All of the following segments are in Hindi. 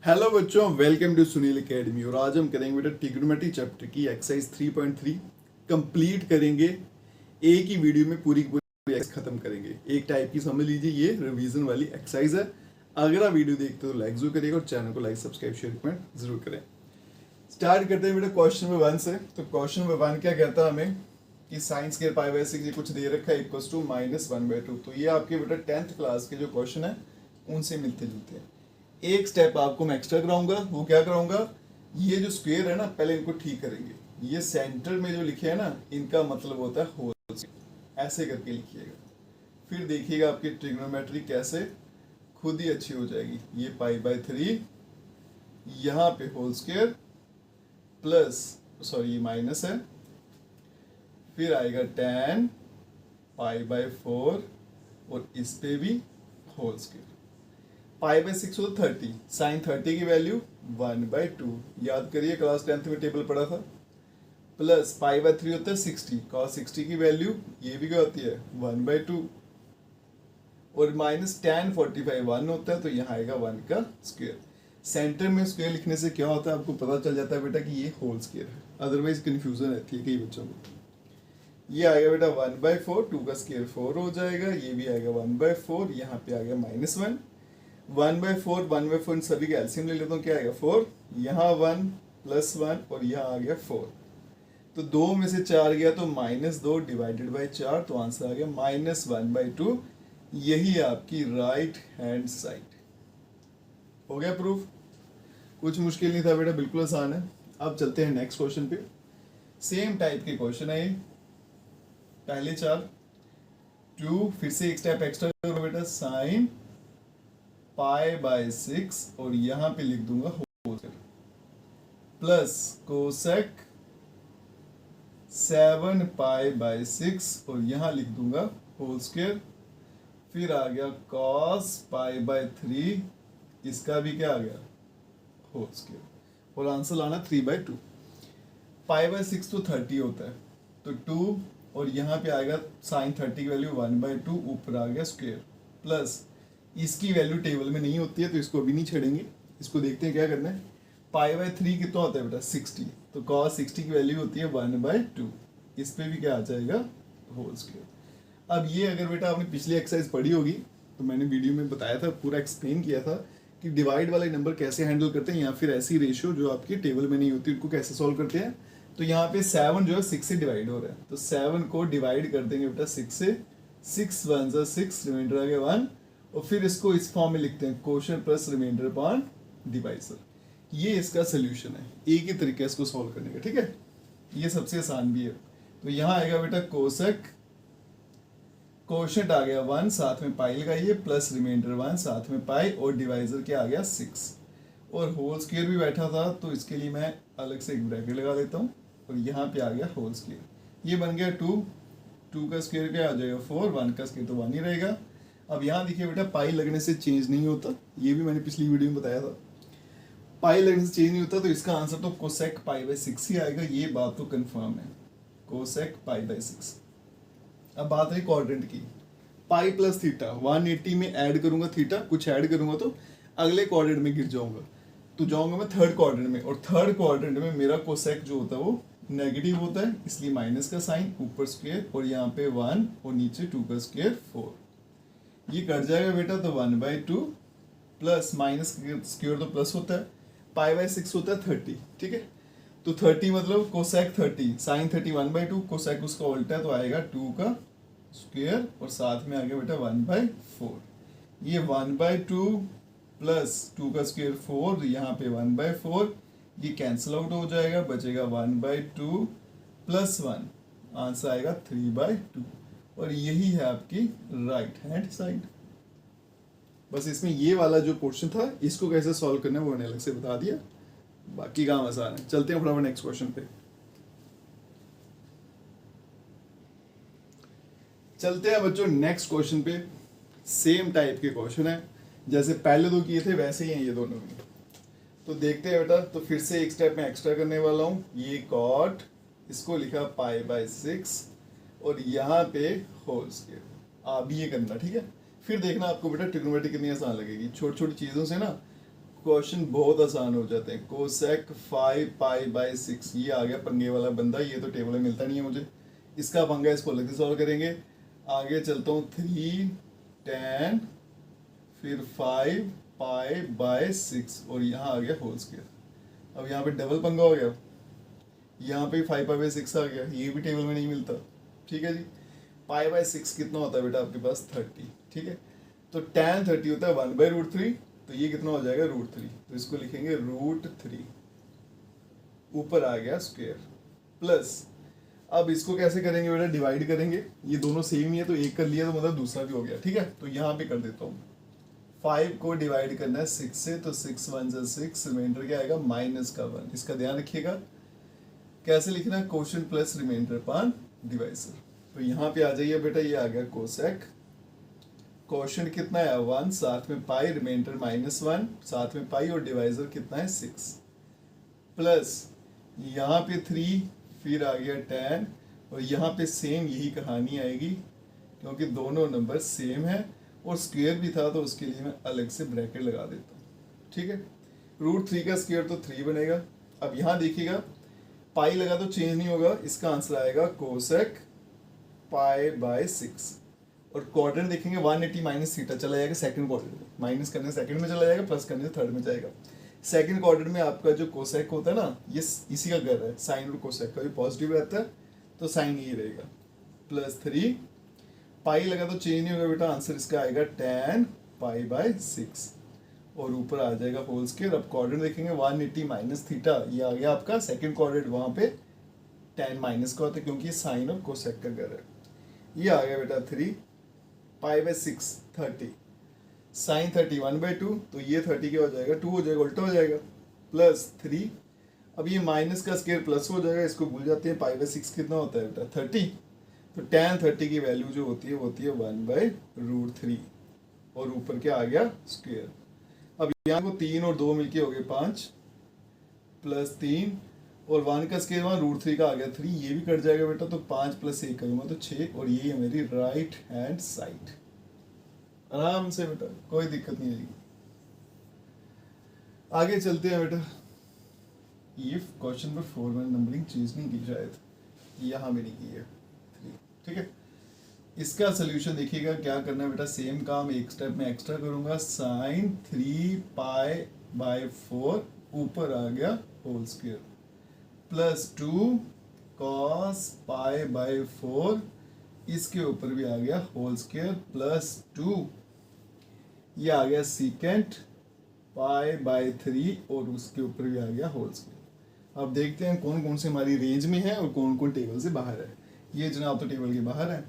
हेलो बच्चों, वेलकम टू सुनील एकेडमी। और आज हम करेंगे बेटा ट्रिग्नोमेट्री चैप्टर की एक्सरसाइज 3.3 कंप्लीट करेंगे। एक ही वीडियो में पूरी की पूरी एक्सरसाइज खत्म करेंगे। एक टाइप की समझ लीजिए, ये रिवीजन वाली एक्सरसाइज है। अगर आप वीडियो देखते हो तो लाइक जरूर करिएगा और चैनल को लाइक सब्सक्राइब शेयर कमेंट जरूर करें। स्टार्ट करते हैं बेटा क्वेश्चन नंबर 1 से। तो क्वेश्चन नंबर 1 क्या कहता है हमें कि साइन स्क्वायर पाई बाय 6 ये कुछ दे रखा है इक्वल्स टू -1/2। तो ये आपके बेटा 10th क्लास के जो क्वेश्चन है उनसे मिलते जुलते हैं। एक स्टेप आपको मैं एक्स्ट्रा कराऊंगा। वो क्या कराऊंगा, ये जो स्क्वायर है ना, पहले इनको ठीक करेंगे। ये सेंटर में जो लिखे है ना, इनका मतलब होता है होल स्क्वायर। ऐसे करके लिखिएगा, फिर देखिएगा आपकी ट्रिग्नोमेट्री कैसे खुद ही अच्छी हो जाएगी। ये π/3, यहाँ पे होल स्क्वायर प्लस, सॉरी ये माइनस है, फिर आएगा tan π/4 और इस पे भी होल स्क्वायर। π/6 हो 30, साइन 30 की वैल्यू 1/2। याद करिए क्लास 10th में टेबल पढ़ा था। प्लस π/3 होता है 60, cos 60 की वैल्यू ये भी क्या होती है 1/2। और माइनस tan 45 1 होता है, तो यहाँ आएगा 1 का स्क्वायर। सेंटर में स्क्वायर लिखने से क्या होता है, आपको पता चल जाता है बेटा कि ये होल स्क्वायर है। अदरवाइज कन्फ्यूजन रहती है कई बच्चों को। ये आएगा बेटा 1/4, 2 का स्क्वायर 4 हो जाएगा। ये भी आएगा 1/4, यहाँ पे आ गया -1। 1/4 1/4 इन सभी के एलसीएम ले लेता हूँ, क्या आएगा 4, यहाँ 1 प्लस 1 और यहाँ आ गया 4। तो 2 में से 4 गया तो -2 डिवाइडेड बाई 4, तो आंसर आ गया -1/2। यही आपकी राइट हैंड साइड हो गया प्रूफ। कुछ मुश्किल नहीं था बेटा, बिल्कुल आसान है। अब चलते हैं नेक्स्ट क्वेश्चन पे। सेम टाइप के क्वेश्चन है ये, पहले 4 2, फिर से एक स्टेप एक्स्ट्रा करो बेटा, साइन π/6 और यहां पे लिख दूंगा होल स्क्वायर प्लस कोसेक 7π/6 और यहां लिख दूंगा होल स्क्वायर। फिर आ गया cos π/3, इसका भी क्या आ गया होल स्क्वायर। और आंसर लाना 3/2। π/6 तो 30 होता है, तो 2 और यहाँ पे आएगा साइन 30 की वैल्यू 1/2, ऊपर आ गया स्क्वायर प्लस इसकी वैल्यू टेबल में नहीं होती है तो इसको अभी नहीं छेड़ेंगे। इसको देखते हैं क्या करना है। π/3 कितना होता है बेटा 60, तो cos 60 की वैल्यू होती है 1/2। इस पे भी क्या आ जाएगा होल स्क्वायर। अब ये अगर बेटा आपने पिछली एक्सरसाइज पढ़ी होगी तो मैंने वीडियो में बताया था, पूरा एक्सप्लेन किया था कि डिवाइड वाले नंबर कैसे हैंडल करते हैं, या फिर ऐसी रेशियो जो आपकी टेबल में नहीं होती उनको कैसे सॉल्व करते हैं। तो यहाँ पे 7 जो है 6 से डिवाइड हो रहा है, तो 7 को डिवाइड कर देंगे बेटा 6 से। 6 1 ज़ा 6, रिमाइंडर आ गया 1। और फिर इसको इस फॉर्म में लिखते हैं, quotient plus remainder upon divisor. ये इसका सोल्यूशन है, एक ही तरीका है इसको सॉल्व करने का, ठीक है। ये सबसे आसान भी है। तो यहाँ आएगा बेटा कोसेक, क्वोशिएंट आ गया 1, साथ में पाई लगाइए, प्लस रिमाइंडर 1, साथ में पाई, और डिवाइजर क्या आ गया 6। और होल स्क्वायर भी बैठा था तो इसके लिए मैं अलग से एक ब्रैकेट लगा देता हूँ, और यहाँ पे आ गया होल स्क्वायर। ये बन गया 2, 2 का स्क्वायर क्या आ जाएगा 4, 1 का स्क्वायर तो 1 ही रहेगा। अब यहाँ देखिए बेटा पाई लगने से चेंज नहीं होता, ये भी मैंने पिछली वीडियो में बताया था। पाई लगने से चेंज नहीं होता, तो इसका आंसर तो कोसेक π/6 ही आएगा। ये बात तो कंफर्म है, कोसेक π/6। अब बात है क्वाड्रेंट की। पाई प्लस थीटा 180 में ऐड करूंगा, थीटा कुछ ऐड करूंगा तो अगले क्वाड्रेंट में गिर जाऊंगा, तो जाऊंगा मैं थर्ड क्वाड्रेंट में। और थर्ड क्वाड्रेंट में मेरा कोसेक जो होता है वो नेगेटिव होता है, इसलिए माइनस का साइन, ऊपर स्क्वायर और यहाँ पे 1 और नीचे 2 का स्क्वायर 4। ये कट जाएगा बेटा, तो 1/2 प्लस माइनस स्क्वायर तो प्लस होता है, π/6 होता है 30, ठीक है। तो 30 मतलब कोसेक 30, साइन 30 1/2, कोसेक उसका उल्टा है तो आएगा 2 का स्क्वायर और साथ में आ गया बेटा 1/4। ये 1/2 प्लस 2 का स्क्वायर 4, यहाँ पे 1/4, ये कैंसिल आउट हो जाएगा, बचेगा 1/2 प्लस 1, आंसर आएगा 3/2। और यही है आपकी राइट हैंड साइड। बस इसमें ये वाला जो पोर्शन था इसको कैसे सॉल्व करना है वो मैंने अलग से बता दिया, बाकी काम आसान है। चलते हैं फटाफट नेक्स्ट क्वेश्चन पे। चलते हैं बच्चों नेक्स्ट क्वेश्चन पे। सेम टाइप के क्वेश्चन है, जैसे पहले दो किए थे वैसे ही हैं ये दोनों भी। तो देखते हैं बेटा, तो फिर से एक स्टेप में एक्स्ट्रा करने वाला हूँ। ये कॉट, इसको लिखा π/6 और यहाँ पे होल स्क्वायर। आप भी ये करना, ठीक है। फिर देखना आपको बेटा ट्रिग्नोमेट्री कितनी आसान लगेगी। छोटी छोटी चीज़ों से ना क्वेश्चन बहुत आसान हो जाते हैं। कोसेक 5 पाई/6, ये आ गया पंगे वाला बंदा, ये तो टेबल में मिलता नहीं है मुझे, इसका पंगा, इसको अलग से सॉल्व करेंगे। आगे चलता हूँ, 3 tan फिर 5 पाई/6 और यहाँ आ गया होल स्क्वायर। अब यहाँ पे डबल पंगा हो गया, यहाँ पे 5 पाई/6 आ गया, ये भी टेबल में नहीं मिलता। ठीक है जी, पाई/6 कितना होता है बेटा आपके पास 30। ठीक है, तो tan 30 होता है 1/√3, तो ये कितना हो जाएगा √3, तो इसको लिखेंगे √3, ऊपर आ गया स्क्वायर प्लस। अब इसको कैसे करेंगे बेटा, डिवाइड करेंगे, ये दोनों सेम ही है तो एक कर लिया तो मतलब दूसरा भी हो गया। ठीक है, तो यहाँ पे कर देता हूँ, 5 को डिवाइड करना है 6 से, तो 6 1 जा 6, रिमाइंडर क्या आएगा -1। इसका ध्यान रखिएगा, कैसे लिखना है, quotient plus remainder upon divisor. तो यहाँ पे आ जाइए बेटा, ये आ गया कोसेक, क्वोशिएंट कितना है 1, साथ में पाई, रिमाइंडर -1, साथ में पाई और डिवाइजर कितना है 6, प्लस यहाँ पे 3, फिर आ गया tan, और यहाँ पे सेम यही कहानी आएगी क्योंकि दोनों नंबर सेम है और स्क्वायर भी था तो उसके लिए मैं अलग से ब्रैकेट लगा देता हूँ। ठीक है, √3 का स्क्वायर तो 3 बनेगा। अब यहाँ देखिएगा, पाई लगा तो चेंज नहीं होगा, इसका आंसर आएगा कोसेक पाई/6, और क्वाड्रेंट देखेंगे 180 माइनस थीटा चला जाएगा सेकंड क्वाड्रेंट में, माइनस करने सेकंड में चला जाएगा, प्लस करने से थर्ड में जाएगा। सेकंड क्वाड्रेंट में आपका जो कोसेक होता है ना, ये इसी का घर है, साइन और कोसेक का भी पॉजिटिव रहता है, तो साइन यही रहेगा, +3, पाई लगा तो चेंज नहीं होगा बेटा, आंसर इसका आएगा tan पाई/6, और ऊपर आ जाएगा होल स्क्वायर। अब क्वाड्रेंट देखेंगे 180 माइनस थीटा, ये आ गया आपका सेकंड क्वाड्रेंट, वहां पे tan माइनस का होता है क्योंकि ये साइन और कोसेक का घर है। ये आ गया बेटा 3 पाई/6 30, साइन 30 1/2, तो ये 30 क्या हो जाएगा 2 हो जाएगा, उल्टा हो जाएगा, +3। अब ये माइनस का स्क्वायर प्लस हो जाएगा, इसको भूल जाते हैं, पाई/6 कितना होता है बेटा 30, तो tan 30 की वैल्यू जो होती है वो होती है 1/√3, और ऊपर क्या आ गया स्क्वायर। अब यहाँ को 3 और 2 मिलके हो गए 5, +3 और 1 का स्क्वायर वहाँ √3 का आ गया 3, ये भी कट जाएगा बेटा, तो 5 + 1 करूँगा तो 6, और ये है मेरी राइट हैंड साइड। आराम से बेटा, कोई दिक्कत नहीं आएगी। आगे चलते हैं बेटा, ये क्वेश्चन नंबर 4 में नंबरिंग चेंज नहीं की शायद, यहाँ भी नहीं की है 3। ठीक है, इसका सोल्यूशन देखिएगा, क्या करना है बेटा, सेम काम एक स्टेप में एक्स्ट्रा करूंगा, साइन 3 पाई/4 ऊपर आ गया होल स्क्वायर, +2 cos पाई/4, इसके ऊपर भी आ गया होल स्क्वायर, +2, ये आ गया सीकेंट पाई/3 और उसके ऊपर भी आ गया होल स्क्वायर। अब देखते हैं कौन कौन से हमारी रेंज में है और कौन कौन टेबल से बाहर है। ये जनाब तो टेबल के बाहर है,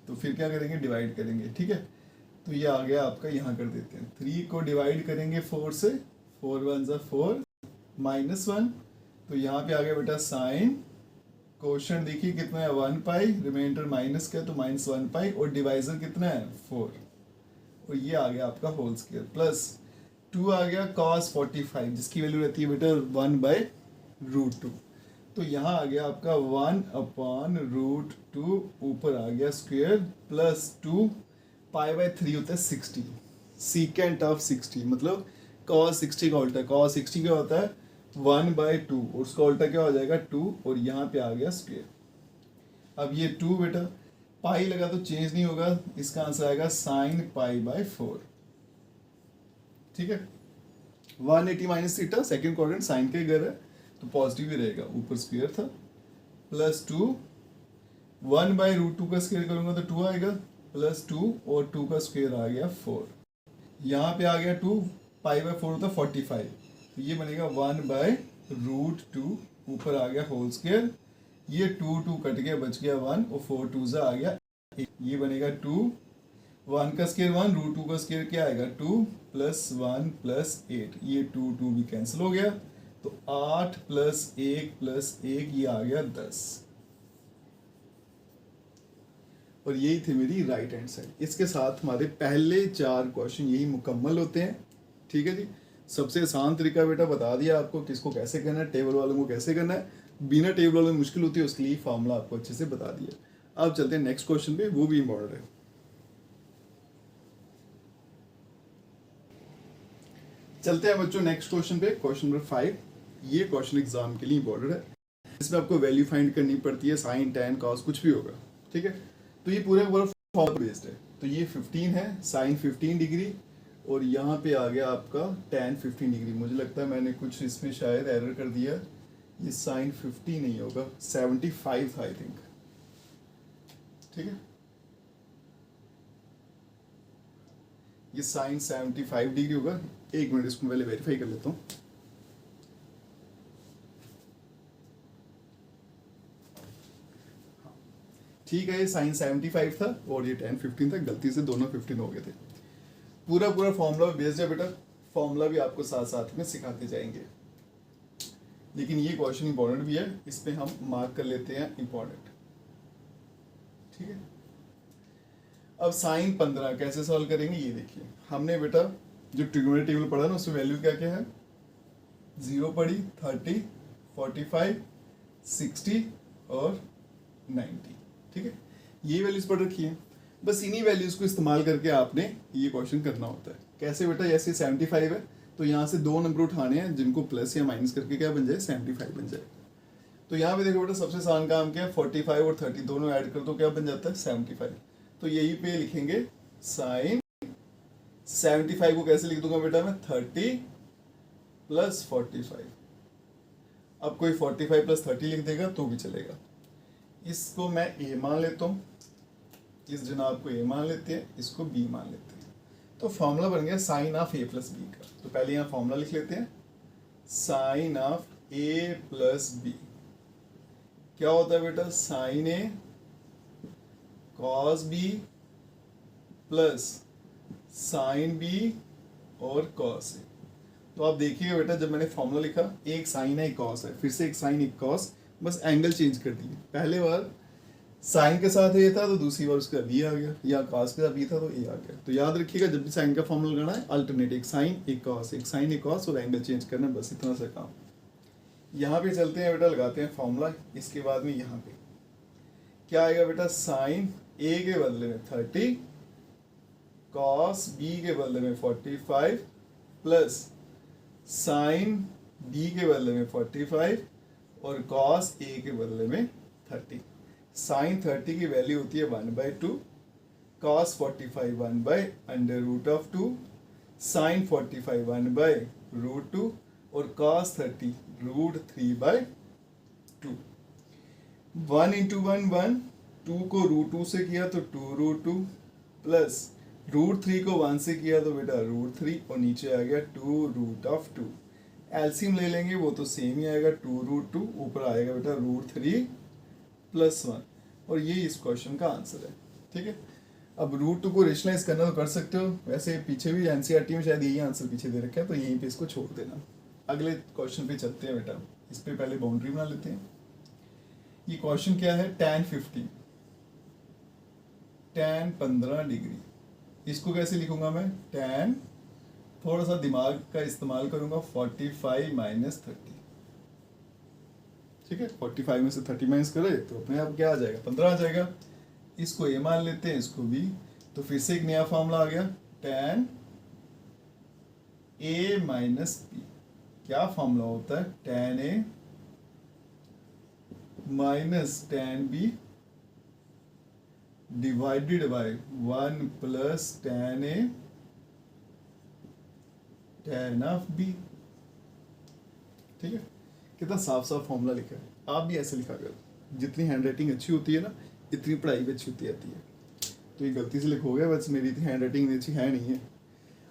तो फिर क्या करेंगे, डिवाइड करेंगे। ठीक है, तो ये आ गया आपका, यहाँ कर देते हैं, 3 को डिवाइड करेंगे 4 से, 4 1 जा 4, -1, तो यहाँ पे आ गया बेटा साइन, क्वोशिएंट देखिए कितना है 1 पाई, रिमाइंडर माइनस का तो -1 पाई, और डिवाइजर कितना है 4, और ये आ गया आपका होल स्क्वायर, +2 आ गया cos 45, जिसकी वैल्यु रहती है बेटा 1/√2, तो यहाँ आ गया आपका 1/√2, ऊपर आ गया स्क्वायर, +2, पाई/3 होता है 60, सीकेंट ऑफ 60, मतलब cos 60 का उल्टा, cos 60 क्या होता है 1/2, और उसका उल्टा क्या हो जाएगा 2, और यहाँ पे आ गया स्क्वायर। अब ये 2 बेटा, पाई लगा तो चेंज नहीं होगा, इसका आंसर आएगा साइन पाई/4। ठीक है, 180 minus theta, second quadrant sine के घर है तो पॉजिटिव ही रहेगा, ऊपर स्क्वायर था, +2, 1/√2 का स्क्वायर करूंगा तो 2 आएगा, +2 और 2 का स्क्वायर आ गया 4, यहाँ पे आ गया 2, पाई/4 होता है 45, तो ये बनेगा 1/√2, ऊपर आ गया होल स्क्वायर, ये 2 कट गया, बच गया 1, और 4 2 आ गया 8, ये बनेगा 2, 1 का स्क्वायर 1, √2 का स्क्वायर क्या आएगा 2, +1 + 8, ये 2 भी कैंसिल हो गया, तो 8 + 1 + 1, ये आ गया 10, और यही थी मेरी राइट हैंड साइड। इसके साथ हमारे पहले 4 क्वेश्चन यही मुकम्मल होते हैं। ठीक है जी, सबसे आसान तरीका बेटा बता दिया आपको, किसको कैसे करना है, टेबल वालों को कैसे करना है, बिना टेबल वालों में मुश्किल होती है उसके लिए फॉर्मूला आपको अच्छे से बता दिया। अब चलते हैं नेक्स्ट क्वेश्चन पे, वो भी इम्पोर्टेंट है। चलते हैं बच्चों नेक्स्ट क्वेश्चन पे, क्वेश्चन नंबर 5। ये क्वेश्चन एग्जाम के लिए इंपॉर्टेंट है, इसमें आपको वैल्यू फाइंड करनी पड़ती है, साइन टैन कॉस कुछ भी होगा, ठीक है। तो ये पूरा फॉर्मूला बेस्ड है। तो ये 15 है, साइन 15 डिग्री, और यहाँ पे आ गया आपका टैन 15 डिग्री। मुझे लगता है मैंने कुछ इसमें शायद एरर कर दिया, ये साइन 50 नहीं होगा, 75 था आई थिंक, ठीक है। ये साइन 75 डिग्री होगा। एक मिनट इसको पहले वेरीफाई कर लेता हूँ। ठीक है, ये साइन 75 था और ये टैन 15 था, गलती से दोनों 15 हो गए थे। पूरा फॉर्मूला बेस्ड है बेटा, फॉर्मूला भी आपको साथ साथ में सिखाते जाएंगे। लेकिन ये क्वेश्चन इंपॉर्टेंट भी है, इस पे हम मार्क कर लेते हैं इंपॉर्टेंट, ठीक है। अब साइन 15 कैसे सॉल्व करेंगे ये देखिए। हमने बेटा जो ट्रिग्नोमेट्री टेबल पढ़ा ना, उसमें वैल्यू क्या क्या है, 0 पढ़ी, 30, 45, 60 और 90, ठीक है। ये वैल्यूज पढ़ रखी है, बस इन्हीं वैल्यूज को इस्तेमाल करके आपने ये क्वेश्चन करना होता है। कैसे बेटा, जैसे 75 है तो यहाँ से 2 नंबर उठाने हैं जिनको प्लस या माइनस करके क्या बन जाए, 75 बन जाए। तो यहाँ पे देखो बेटा, सबसे आसान काम क्या है, 45 और 30 दोनों ऐड कर दो, क्या बन जाता है, 75। तो यही पे लिखेंगे साइन 75 को कैसे लिख दूंगा बेटा मैं, 30 प्लस 45। अब कोई 45 प्लस 30 लिख देगा तो भी चलेगा। इसको मैं ए मान लेता हूँ, इस जनाब को ए मान लेते हैं, इसको बी मान लेते हैं। तो फॉर्मूला बन गया sine of A plus B का। तो पहले यहाँ फॉर्मूला लिख लेते हैं, sine of A plus B क्या होता है बेटा, sine A cos B plus sine B और कॉस ए। तो आप देखिएगा बेटा, जब मैंने फॉर्मूला लिखा, एक साइन है एक कॉस है, फिर से एक साइन एक कॉस, बस एंगल चेंज कर दिए। पहले बार साइन के साथ ए था तो दूसरी बार उसका बी आ गया, या कॉस के साथ बी था तो ए आ गया। तो याद रखिएगा, जब भी साइन का फॉर्मूला लगाना है, अल्टरनेट एक साइन एक कॉस, एक साइन एक कॉस, और एंगल चेंज करना, बस इतना सा काम। यहाँ पे चलते हैं बेटा, लगाते हैं फॉर्मूला। इसके बाद में यहाँ पे क्या आएगा बेटा, साइन ए के बदले में 30, कॉस बी के बदले में 45 प्लस साइन बी के बदले में 45 और कॉस ए के बदले में 30। साइन 30 की वैल्यू होती है 1/2, कॉस 45 1/√2, साइन 45 1/√2 और कॉस 30 √3/2। 1 × 1 1, 2 को √2 से किया तो 2√2 प्लस √3 को 1 से किया तो बेटा √3 और नीचे आ गया 2√2। एलसीएम ले लेंगे वो तो सेम ही आएगा, 2√2 ऊपर आएगा बेटा √3 + 1, और ये इस क्वेश्चन का आंसर है, ठीक है। अब √2 को रेशनलाइज करना तो कर सकते हो, वैसे पीछे भी एनसीईआरटी में शायद यही आंसर पीछे दे रखा है, तो यहीं पे इसको छोड़ देना। अगले क्वेश्चन पे चलते हैं बेटा, इस पे पहले बाउंड्री बना लेते हैं। ये क्वेश्चन क्या है, tan 15, tan 15 डिग्री। इसको कैसे लिखूंगा मैं, tan, थोड़ा सा दिमाग का इस्तेमाल करूंगा, 45 - 30, ठीक है। 45 में से 30 माइनस करे तो अपने आप क्या आ जाएगा, 15 आ जाएगा। इसको ए मान लेते हैं, इसको बी। तो फिर से एक नया फॉर्मूला आ गया, tan a - b। क्या फॉर्मूला होता है, tan a - tan b divided by 1 + tan a tan of b, ठीक है। कितना साफ साफ फॉर्मूला लिखा है, आप भी ऐसे लिखा करो। जितनी हैंडराइटिंग अच्छी होती है ना, इतनी पढ़ाई भी अच्छी होती जाती है। तो ये गलती से लिखोगे, बस मेरी इतनी हैंडराइटिंग अच्छी है नहीं है।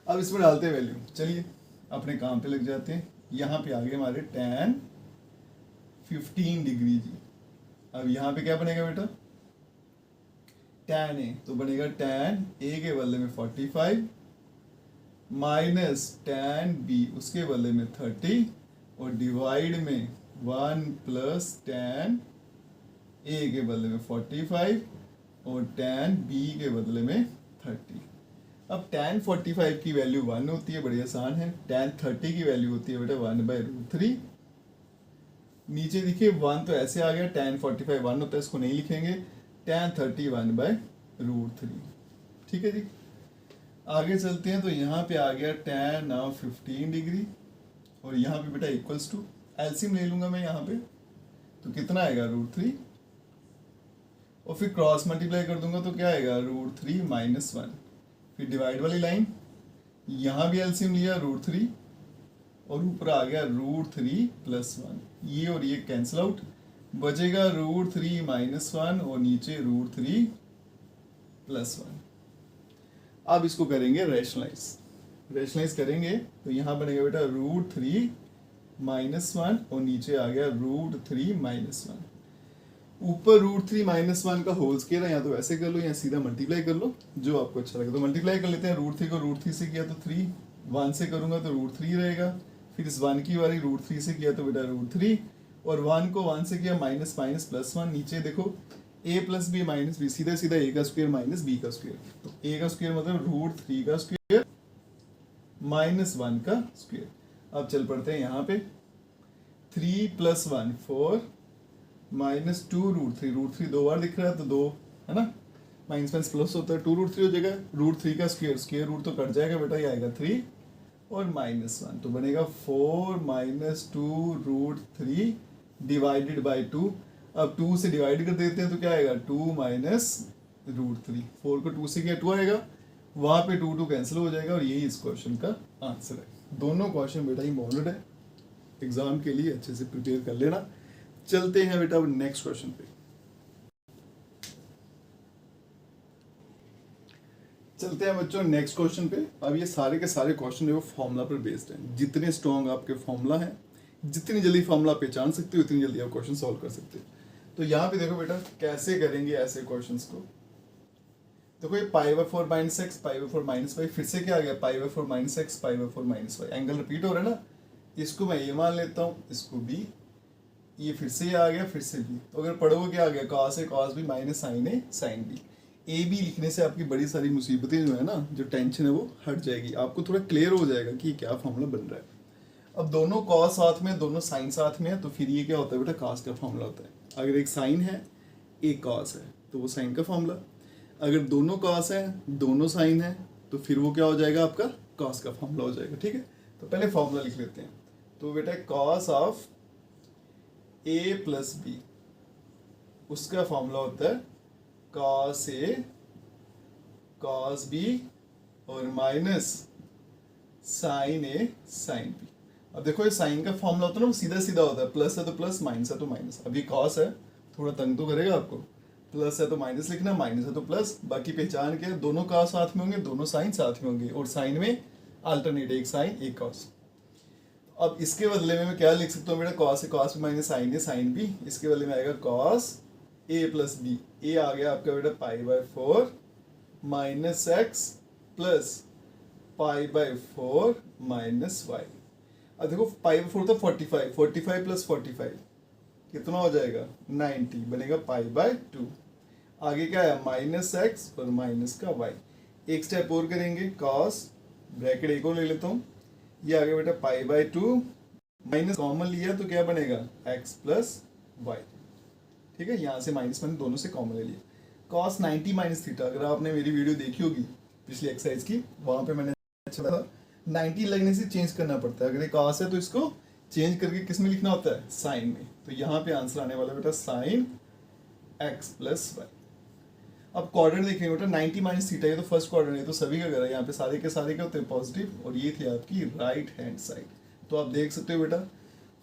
अब इसमें डालते हैं वैल्यू, चलिए अपने काम पे लग जाते हैं। यहाँ पे आ गए हमारे tan 15 डिग्री जी। अब यहाँ पे क्या बनेगा बेटा, tan a, तो बनेगा tan a के बदले में 45 माइनस tan b उसके बदले में 30 और डिवाइड में 1 + tan a के बदले में 45 और tan b के बदले में 30। अब tan 45 की वैल्यू 1 होती है, बड़ी आसान है। tan 30 की वैल्यू होती है बेटा 1/√3। नीचे देखिए 1 तो ऐसे आ गया, tan 45 1 होता है, इसको नहीं लिखेंगे, tan 30 1/√3, ठीक है जी। आगे चलते हैं तो यहाँ पे आ गया tan ऑफ 15 डिग्री और यहाँ पे बेटा इक्वल्स टू एलसीएम ले लूंगा मैं यहाँ पे, तो कितना आएगा √3 और फिर क्रॉस मल्टीप्लाई कर दूंगा तो क्या आएगा √3 - 1। फिर डिवाइड वाली लाइन, यहाँ भी एलसीएम लिया √3 और ऊपर आ गया √3 + 1, ये और ये कैंसिल आउट, बचेगा √3 - 1 और नीचे √3 + 1। अब इसको करेंगे रैशनलाइज करेंगे तो यहाँ बनेगा बेटा √3 - 1 और नीचे आ गया √3 - 1। ऊपर √3 - 1 का होल स्क्वायर है, या तो ऐसे कर लो या सीधा मल्टीप्लाई कर लो, जो आपको अच्छा लगे। तो मल्टीप्लाई कर लेते हैं, √3 को √3 से किया तो 3, 1 से करूंगा तो √3 रहेगा, फिर इस 1 की बारी √3 से किया तो बेटा √3 और 1 को 1 से किया माइनस +1, नीचे देखो a + b - b, सीधा सीधा a का स्क्वायर माइनस b का स्क्वायर, तो a का स्क्वायर मतलब √3 का स्क्वायर -1 का स्क्वायर। अब चल पड़ते हैं यहाँ पे, 3 + 1 4 -2 √3 दो बार दिख रहा है तो 2 है ना, माइनस प्लस होता है, 2 √3 हो जाएगा, √3 का स्क्वायर रूट तो कट जाएगा बेटा, ये आएगा 3 और -1, तो बनेगा 4 - 2 √3 डिवाइडेड बाई 2। अब 2 से डिवाइड कर देते हैं तो क्या आएगा 2 - √3, 4 को 2 से क्या 2 आएगा, वहाँ पे 2 कैंसिल हो जाएगा और यही इस क्वेश्चन का आंसर है। दोनों क्वेश्चन बेटा इंपॉर्टेंट है, एग्जाम के लिए अच्छे से प्रिपेयर कर लेना। चलते हैं बेटा नेक्स्ट क्वेश्चन पे। चलते हैं बच्चों नेक्स्ट क्वेश्चन पे। अब ये सारे के सारे क्वेश्चन है वो फॉर्मूला पर बेस्ड हैं। जितने स्ट्रॉन्ग आपके फॉर्मूला है, जितनी जल्दी फॉर्मूला पहचान सकते हो उतनी जल्दी आप क्वेश्चन सॉल्व कर सकते हो। तो यहाँ पे देखो बेटा कैसे करेंगे ऐसे क्वेश्चंस को। देखो ये π/4 - x, π/4 - y, फिर से क्या आ गया π/4 - x, π/4 - y, एंगल रिपीट हो रहा है ना, इसको मैं ये मान लेता हूँ, इसको b, ये फिर से आ गया, फिर से b, तो अगर पढ़ोगे क्या आ गया cos a cos b - sin a sin b। a b लिखने से आपकी बड़ी सारी मुसीबतें जो है ना, जो टेंशन है वो हट जाएगी, आपको थोड़ा क्लियर हो जाएगा कि क्या फॉर्मूला बन रहा है। अब दोनों cos साथ में, दोनों sin साथ में है, तो फिर ये क्या होता है बेटा cos का फॉर्मूला होता है। अगर एक sin है एक cos है तो वो sin का फॉर्मूला, अगर दोनों cos है दोनों sin है तो फिर वो क्या हो जाएगा आपका cos का फॉर्मूला हो जाएगा। ठीक है, तो पहले फॉर्मूला लिख लेते हैं। तो बेटा cos ऑफ a + b, उसका फॉर्मूला होता है cos a cos b और minus sin a sin b। अब देखो ये साइन का फॉर्मूला होता है ना, वो सीधा सीधा होता है, प्लस है तो प्लस, माइनस है तो माइनस। अभी कॉस है थोड़ा तंग तो करेगा आपको, प्लस है तो माइनस लिखना, माइनस है तो प्लस, बाकी पहचान के दोनों कॉस साथ में होंगे, दोनों साइन साथ में होंगे, और साइन में अल्टरनेट, एक साइन एक कॉस। अब इसके बदले में मैं क्या लिख सकता हूँ बेटा, कॉस है कॉस माइनस साइन है साइन बी, इसके बदले में आएगा कॉस a + b। ए आ गया आपका बेटा π/4 - x प्लस π/4 - y। अब देखो π/4 तो 45, 45 + 45 कितना हो जाएगा 90, बनेगा π/2। आगे क्या है -x और माइनस का y। एक स्टेप और करेंगे, cos ब्रैकेट एक और ले लेता हूँ, ये आ गया बेटा π/2 माइनस कॉमन लिया तो क्या बनेगा x + y। ठीक है, यहाँ से माइनस मैंने दोनों से कॉमन ले लिया। cos 90 - थीटा, अगर आपने मेरी वीडियो देखी होगी पिछली एक्सरसाइज की, वहाँ पे मैंने अच्छा था 90 लगने से चेंज करना पड़ता है, अगर ये cos है तो इसको चेंज करके किस में लिखना होता है साइन में, तो यहाँ पे आंसर आने वाला बेटा sin x + y। अब क्वाड्रेंट देखेंगे बेटा 90 - थीटा, ये तो फर्स्ट क्वाड्रेंट है, तो सभी का करा, यहाँ पे सारे के सारे क्या होते हैं पॉजिटिव, और ये थी आपकी राइट हैंड साइड। तो आप देख सकते हो बेटा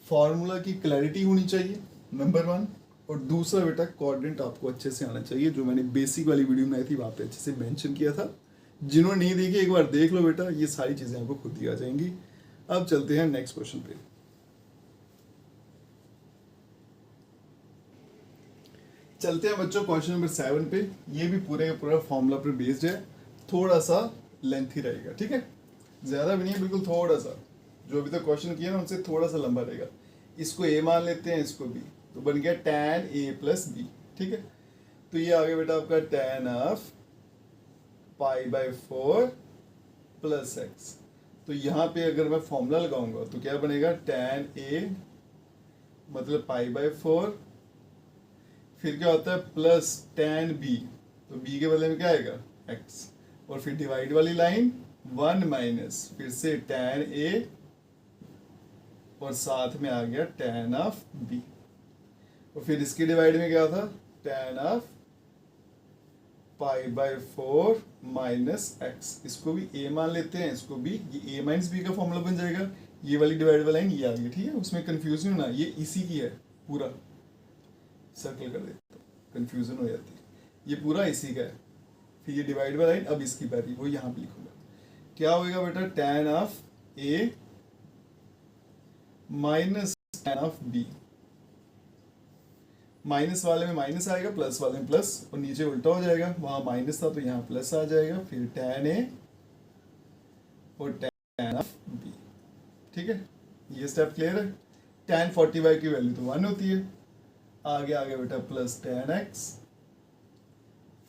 फॉर्मूला की क्लैरिटी होनी चाहिए नंबर 1, और दूसरा बेटा क्वाड्रेंट आपको अच्छे से आना चाहिए, जो मैंने बेसिक वाली वीडियो बनाई थी वहाँ पे अच्छे से मेंशन किया था। जिन्होंने नहीं देखी एक बार देख लो बेटा, ये सारी चीजें आपको खुद ही आ जाएंगी। अब चलते हैं नेक्स्ट क्वेश्चन पे। चलते हैं बच्चों क्वेश्चन नंबर 7 पे। ये भी पूरे पूरा फॉर्मूला पर बेस्ड है, थोड़ा सा लेंथी रहेगा। ठीक है, ज्यादा भी नहीं है, बिल्कुल थोड़ा सा, जो अभी तक क्वेश्चन किया ना उनसे थोड़ा सा लंबा रहेगा। इसको a मान लेते हैं, इसको b, तो बन गया tan a + b। ठीक है, तो ये आ गया बेटा आपका tan ऑफ π/4 + x। तो यहाँ पे अगर मैं फॉर्मूला लगाऊंगा तो क्या बनेगा tan a मतलब π/4, फिर क्या होता है प्लस tan b, तो b के बदले में क्या आएगा x, और फिर डिवाइड वाली लाइन 1 माइनस फिर से tan a और साथ में आ गया tan ऑफ b, और फिर इसके डिवाइड में क्या था tan of pi by 4 minus x, इसको भी a मान लेते हैं, इसको भी, ये a माइनस बी का फॉर्मूला बन जाएगा, ये वाली डिवाइड वाला लाइन ये आ गई, ठीक है, उसमें कंफ्यूजन ना, ये इसी की है, पूरा सर्कल कर देता हूं, कंफ्यूजन हो जाती है, ये पूरा इसी का है, फिर ये डिवाइड वाला लाइन अब इसकी बारी, वो यहाँ पे लिखूंगा, क्या होगा बेटा tan of a minus tan of b, minus वाले में माइनस आएगा, प्लस वाले में प्लस, और नीचे उल्टा हो जाएगा, वहां माइनस था तो यहाँ प्लस आ जाएगा, फिर tan a और tan ऑफ b, ठीक है, ये स्टेप क्लियर है। tan 45 की वैल्यू तो 1 होती है, आगे आगे बेटा प्लस tan x,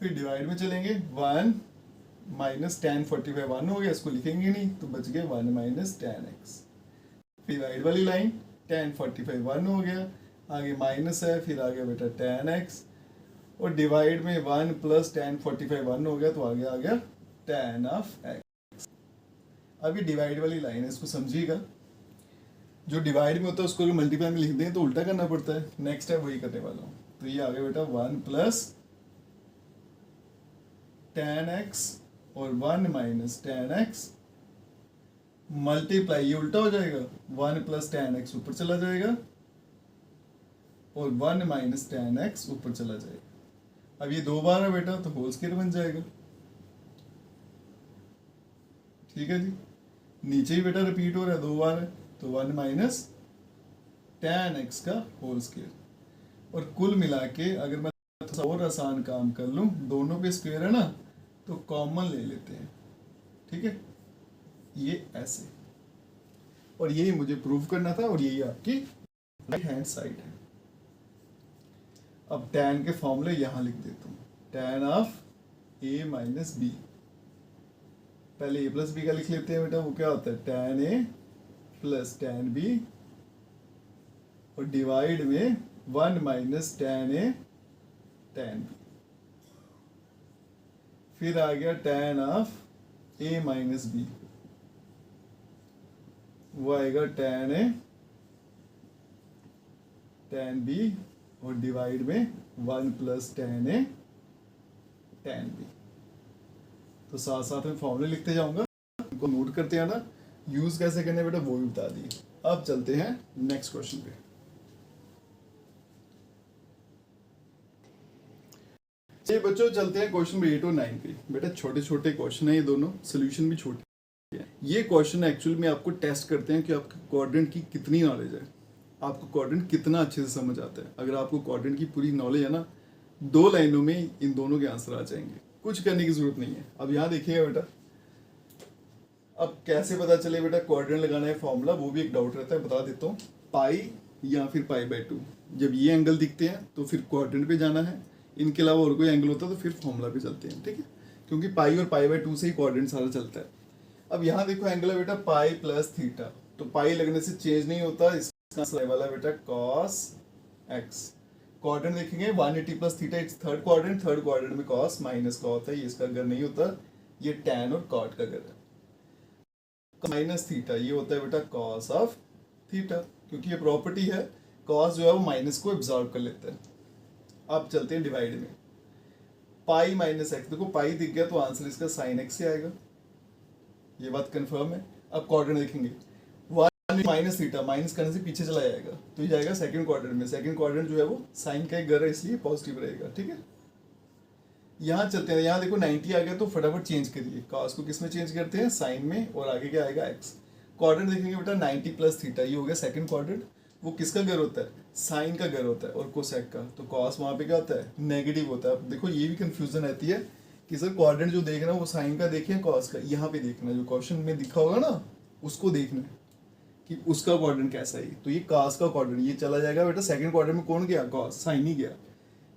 फिर डिवाइड में चलेंगे 1 माइनस tan 45 1 हो गया, इसको लिखेंगे नहीं तो बच गए 1 माइनस tan x, फिर डिवाइड वाली लाइन tan 45 1 हो गया, आगे माइनस है, फिर आ गया बेटा tan x, और डिवाइड में 1 प्लस tan 45 1 हो गया, तो आगे आ गया tan ऑफ x। अब ये डिवाइड वाली लाइन है, इसको समझिएगा, जो डिवाइड में होता है उसको अगर मल्टीप्लाई में लिख दें तो उल्टा करना पड़ता है, नेक्स्ट है वही करने वाला हूँ, तो ये आ गया बेटा 1 प्लस tan x और 1 माइनस tan x, मल्टीप्लाई, ये उल्टा हो जाएगा, 1 प्लस tan x ऊपर चला जाएगा और 1 माइनस tan x ऊपर चला जाएगा, अब ये 2 बार है बेटा तो होल स्क्वायर बन जाएगा, ठीक है जी, नीचे ही बेटा रिपीट हो रहा है 2 बार है, तो 1 माइनस tan x का होल स्क्वायर, और कुल मिला के अगर मैं थोड़ा और आसान काम कर लूं, दोनों पे स्क्वायर है ना तो कॉमन ले लेते हैं, ठीक है, ये ऐसे, और यही मुझे प्रूव करना था, और यही आपकी राइट हैंड साइड है। अब tan के फॉर्मूले यहां लिख देता हूं, tan of a minus b, पहले a प्लस बी का लिख लेते हैं बेटा, वो क्या होता है tan a plus tan b, और डिवाइड में 1 minus tan a tan b, फिर आ गया tan of a minus b, वो आएगा tan a tan b, और डिवाइड में 1 plus tan a tan b, तो साथ साथ में फॉर्मूले लिखते जाऊंगा, इनको नोट करते आना, यूज कैसे करने बेटा वो भी बता दिए। अब चलते हैं नेक्स्ट क्वेश्चन पे। चलिए बच्चों चलते हैं क्वेश्चन नंबर 8 और 9 पे। बेटा छोटे छोटे क्वेश्चन है ये दोनों, सोल्यूशन भी छोटे हैं। ये क्वेश्चन एक्चुअली में आपको टेस्ट करते हैं कि आपके क्वाड्रेंट की कितनी नॉलेज है, आपको क्वाड्रेंट कितना अच्छे से समझ आता है। अगर आपको क्वाड्रेंट की पूरी नॉलेज है ना, 2 लाइनों में इन दोनों के आंसर आ जाएंगे, कुछ करने की जरूरत नहीं है। अब यहाँ देखिएगा बेटा, अब कैसे पता चले बेटा क्वाड्रेंट लगाना है फॉर्मूला, वो भी एक डाउट रहता है, बता देता हूँ। पाई या फिर पाई बाय 2, जब ये एंगल दिखते हैं तो फिर क्वाड्रेंट पे जाना है, इनके अलावा और कोई एंगल होता है तो फिर फॉर्मूला पे चलते हैं, ठीक है, क्योंकि पाई और पाई बाय 2 से ही क्वाड्रेंट सारा चलता है। अब यहाँ देखो एंगल है बेटा पाई प्लस थीटा, तो पाई लगने से चेंज नहीं होता, इसका आंसर वाला बेटा कॉस एक्स। क्वाड्रेंट देखेंगे 180 plus theta, it's third quadrant, third quadrant में कॉस माइनस का होता है, ये इसका घर नहीं होता, ये टैन और कॉट का घर है। माइनस थीटा ये होता है बेटा कॉस ऑफ थीटा, क्योंकि ये प्रॉपर्टी है, कॉस जो है वो माइनस को एब्जॉर्ब कर लेता है। अब चलते हैं डिवाइड में, पाई माइनस एक्स, देखो पाई दिख गया तो आंसर इसका साइन एक्स से आएगा, ये बात कंफर्म है। अब क्वाड्रेंट देखेंगे, वन माइनस थीटा, माइनस करने से पीछे चला जाएगा तो ये जाएगा सेकंड क्वाड्रेंट में, सेकंड क्वाड्रेंट जो है वो साइन का एक घर है इसलिए पॉजिटिव रहेगा, ठीक है। यहाँ चलते हैं, यहाँ देखो 90 आ गया तो फटाफट चेंज करिए, कॉस को किस में चेंज करते हैं, साइन में, और आगे क्या आएगा एक्स। क्वाड्रेंट देखेंगे बेटा 90 प्लस थीटा, ये हो गया सेकंड क्वाड्रेंट, वो किसका घर होता है, साइन का घर होता है, और कोसेक का, तो कॉस वहाँ पे क्या होता है, नेगेटिव होता है। अब देखो ये भी कंफ्यूजन रहती है कि सर क्वाड्रेंट जो देख रहे हैं वो साइन का देखें कॉस का, यहाँ पे देखना, जो क्वेश्चन में दिखा होगा ना उसको देखना है कि उसका क्वाड्रेंट कैसा है। तो ये कॉस का क्वाड्रेंट, ये चला जाएगा बेटा सेकंड क्वाड्रेंट में, कौन गया, कॉस, साइन ही गया,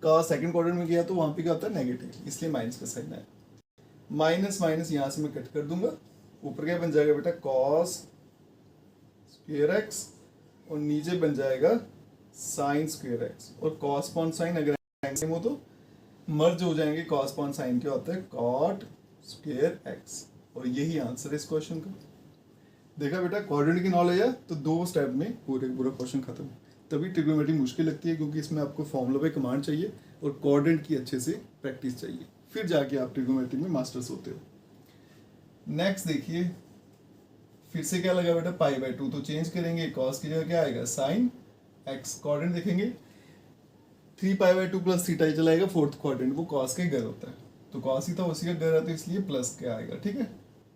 कॉस सेकंड क्वाड्रेंट में गया तो वहाँ पे क्या होता है नेगेटिव, इसलिए माइनस का साइन है। माइनस माइनस यहाँ से मैं कट कर दूंगा, ऊपर क्या बन जाएगा बेटा कॉस स्क्वायर एक्स, और नीचे बन जाएगा साइन स्क्वायर एक्स, और कॉस पॉन साइन अगर सेम हो तो मर्ज हो जाएंगे, कॉस पॉन साइन क्या होता है कॉट स्क्वायर एक्स, और यही आंसर है इस क्वेश्चन का। देखा बेटा, क्वाड्रेंट की नॉलेज है तो 2 स्टेप में पूरा क्वेश्चन खत्म। तभी ट्रिग्नोमेट्री मुश्किल लगती है, क्योंकि इसमें आपको फॉर्मूला पे कमांड चाहिए और क्वाड्रेंट की अच्छे से प्रैक्टिस चाहिए, फिर जाके आप ट्रिग्नोमेट्री में मास्टर्स होते हो। नेक्स्ट देखिए, फिर से क्या लगा बेटा, π/2 तो चेंज करेंगे, कॉस की जगह क्या आएगा साइन x। क्वाड्रेंट देखेंगे 3π/2 प्लस थीटा ही चलाएगा, फोर्थ क्वाड्रेंट वो कॉस का घर होता है, तो कॉस ही था उसी का घर है, तो इसलिए प्लस क्या आएगा। ठीक है,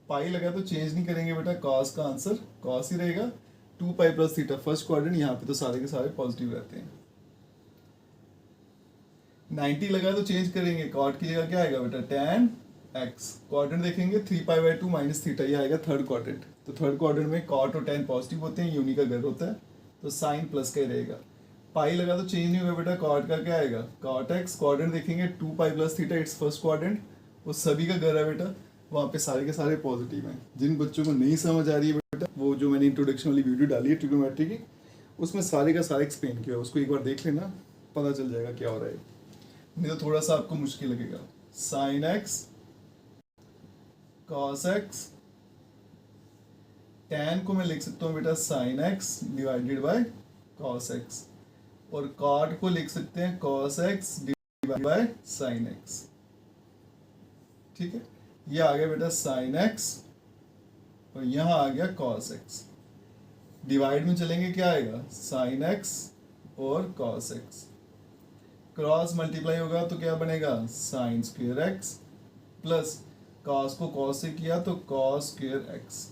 पाई लगा तो चेंज नहीं करेंगे बेटा, कॉस का आंसर कॉस ही रहेगा। 2π प्लस थीटा फर्स्ट क्वाड्रेंट, यहाँ पे तो सारे के सारे पॉजिटिव रहते हैं। 90 लगा तो चेंज करेंगे, कॉट की जगह क्या आएगा बेटा tan x। क्वाड्रेंट देखेंगे 3π/2 माइनस थीटा ही आएगा थर्ड क्वाड्रेंट, तो थर्ड क्वाड्रेंट में कॉट और tan पॉजिटिव होते हैं, यूनि का घर होता है, तो साइन प्लस का ही रहेगा। पाई लगा तो चेंज नहीं होगा बेटा, कॉट का क्या आएगा कॉट x। क्वाड्रेंट देखेंगे 2π plus theta, it's first quadrant, वो सभी का घर है बेटा, वहाँ पे सारे के सारे पॉजिटिव हैं। जिन बच्चों को नहीं समझ आ रही है बेटा, वो जो मैंने इंट्रोडक्शन वाली वीडियो डाली है ट्रिग्नोमेट्री की, उसमें सारे का सारा एक्सप्लेन किया है, उसको एक बार देख लेना, पता चल जाएगा क्या हो रहा है। नहीं तो थोड़ा सा आपको मुश्किल लगेगा। Sine x cos x, tan को मैं लिख सकता हूँ बेटा sine x divided by cos x, और कॉट को लिख सकते हैं cos x divided by sine x। ठीक है, ये आ गया बेटा साइन x और यहाँ आ गया कॉस x। डिवाइड में चलेंगे क्या आएगा साइन x और कॉस x, क्रॉस मल्टीप्लाई होगा तो क्या बनेगा sign square x, plus cos को कॉस से किया तो कॉस स्क्वायर x।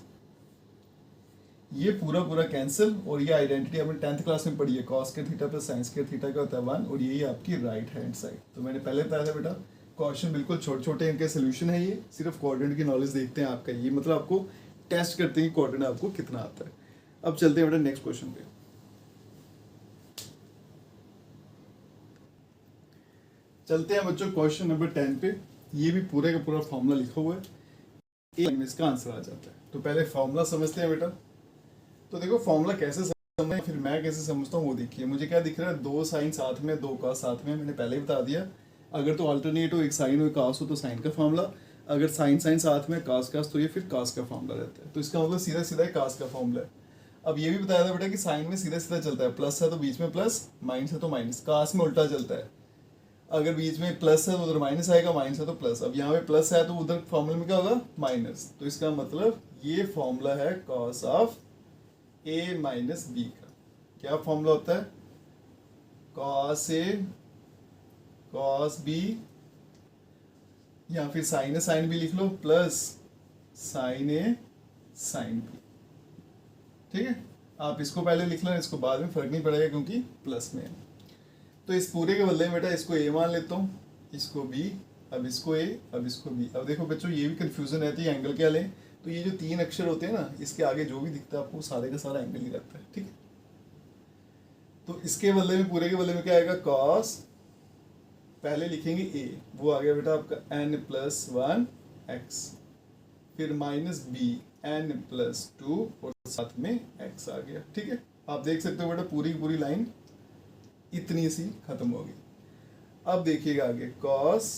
ये पूरा कैंसिल, और ये आइडेंटिटी आपने 10th क्लास में पढ़ी है, cos square theta plus sine square theta का होता है 1, और यही आपकी राइट हैंड साइड। तो मैंने पहले बताया था बेटा, क्वेश्चन बिल्कुल छोटे छोटे इनके सोल्यूशन है, ये सिर्फ क्वाड्रेंट की नॉलेज देखते हैं आपका, ये मतलब आपको टेस्ट करते हैं कि क्वाड्रेंट आपको कितना आता है। अब चलते हैं बेटा नेक्स्ट क्वेश्चन पे। चलते हैं बच्चों क्वेश्चन नंबर 10 पे। ये भी पूरे का पूरा फॉर्मूला लिखा हुआ है, एक में इसका आंसर आ जाता है। तो पहले फॉर्मूला समझते हैं बेटा। तो देखो फॉर्मूला कैसे समझना है, फिर मैं कैसे समझता हूँ वो देखिए। मुझे क्या दिख रहा है, 2 साइन साथ में 2 कॉस साथ में, मैंने पहले ही बता दिया। अगर तो अल्टरनेट हो, एक साइन हो एक कॉस हो, तो साइन का फॉर्मूला, अगर साइन साइन साथ में कॉस तो ये फिर कॉस का फॉर्मूला रहता है। तो इसका मतलब सीधा सीधा कॉस का फॉर्मूला है। अब ये भी बताया था बेटा कि साइन में सीधा सीधा चलता है, प्लस है तो बीच में प्लस, माइनस है तो माइनस। कॉस में उल्टा चलता है, अगर बीच में प्लस है तो उधर माइनस आएगा, माइनस है तो प्लस। अब यहाँ पे प्लस है तो उधर फॉर्मूले में क्या होगा माइनस। तो इसका मतलब ये फॉर्मूला है cos of a minus b का। क्या फॉर्मूला होता है, कॉस a कॉस b, या फिर साइन ए साइन बी लिख लो, प्लस साइन ए साइन बी। ठीक है, आप इसको पहले लिख लेना, इसको बाद में फर्क नहीं पड़ेगा क्योंकि प्लस में है। तो इस पूरे के बदले में बेटा इसको a मान लेता हूँ, इसको b, अब इसको a, अब इसको b। अब देखो बच्चों ये भी कंफ्यूजन रहती है, एंगल क्या लें। तो ये जो 3 अक्षर होते हैं ना, इसके आगे जो भी दिखता है आपको सारे का सारा एंगल ही रहता है। ठीक है, तो इसके बदले में, पूरे के बदले में क्या आएगा, कॉस, पहले लिखेंगे a, वो आ गया बेटा आपका n+1x, फिर माइनस b n+2 और साथ में x आ गया। ठीक है, आप देख सकते हो बेटा पूरी की पूरी लाइन इतनी सी खत्म होगी। अब देखिएगा आगे, cos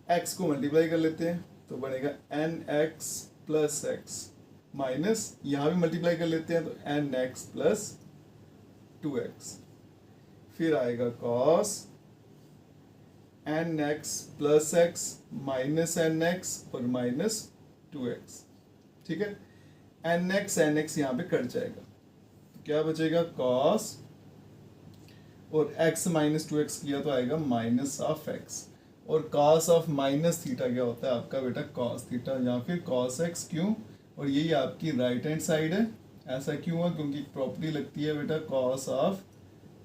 x को मल्टीप्लाई कर लेते हैं तो बनेगा nx प्लस x, माइनस यहाँ भी मल्टीप्लाई कर लेते हैं तो nx प्लस 2x, फिर आएगा cos nx plus x minus nx और माइनस 2x। ठीक है, nx यहाँ पे कट जाएगा तो क्या बचेगा cos, और x माइनस 2x किया तो आएगा माइनस ऑफ x, और cos ऑफ माइनस थीटा क्या होता है आपका बेटा cos थीटा, या फिर cos x। क्यों, और यही आपकी राइट हैंड साइड है। ऐसा क्यों हुआ, क्योंकि प्रॉपर्टी लगती है बेटा cos of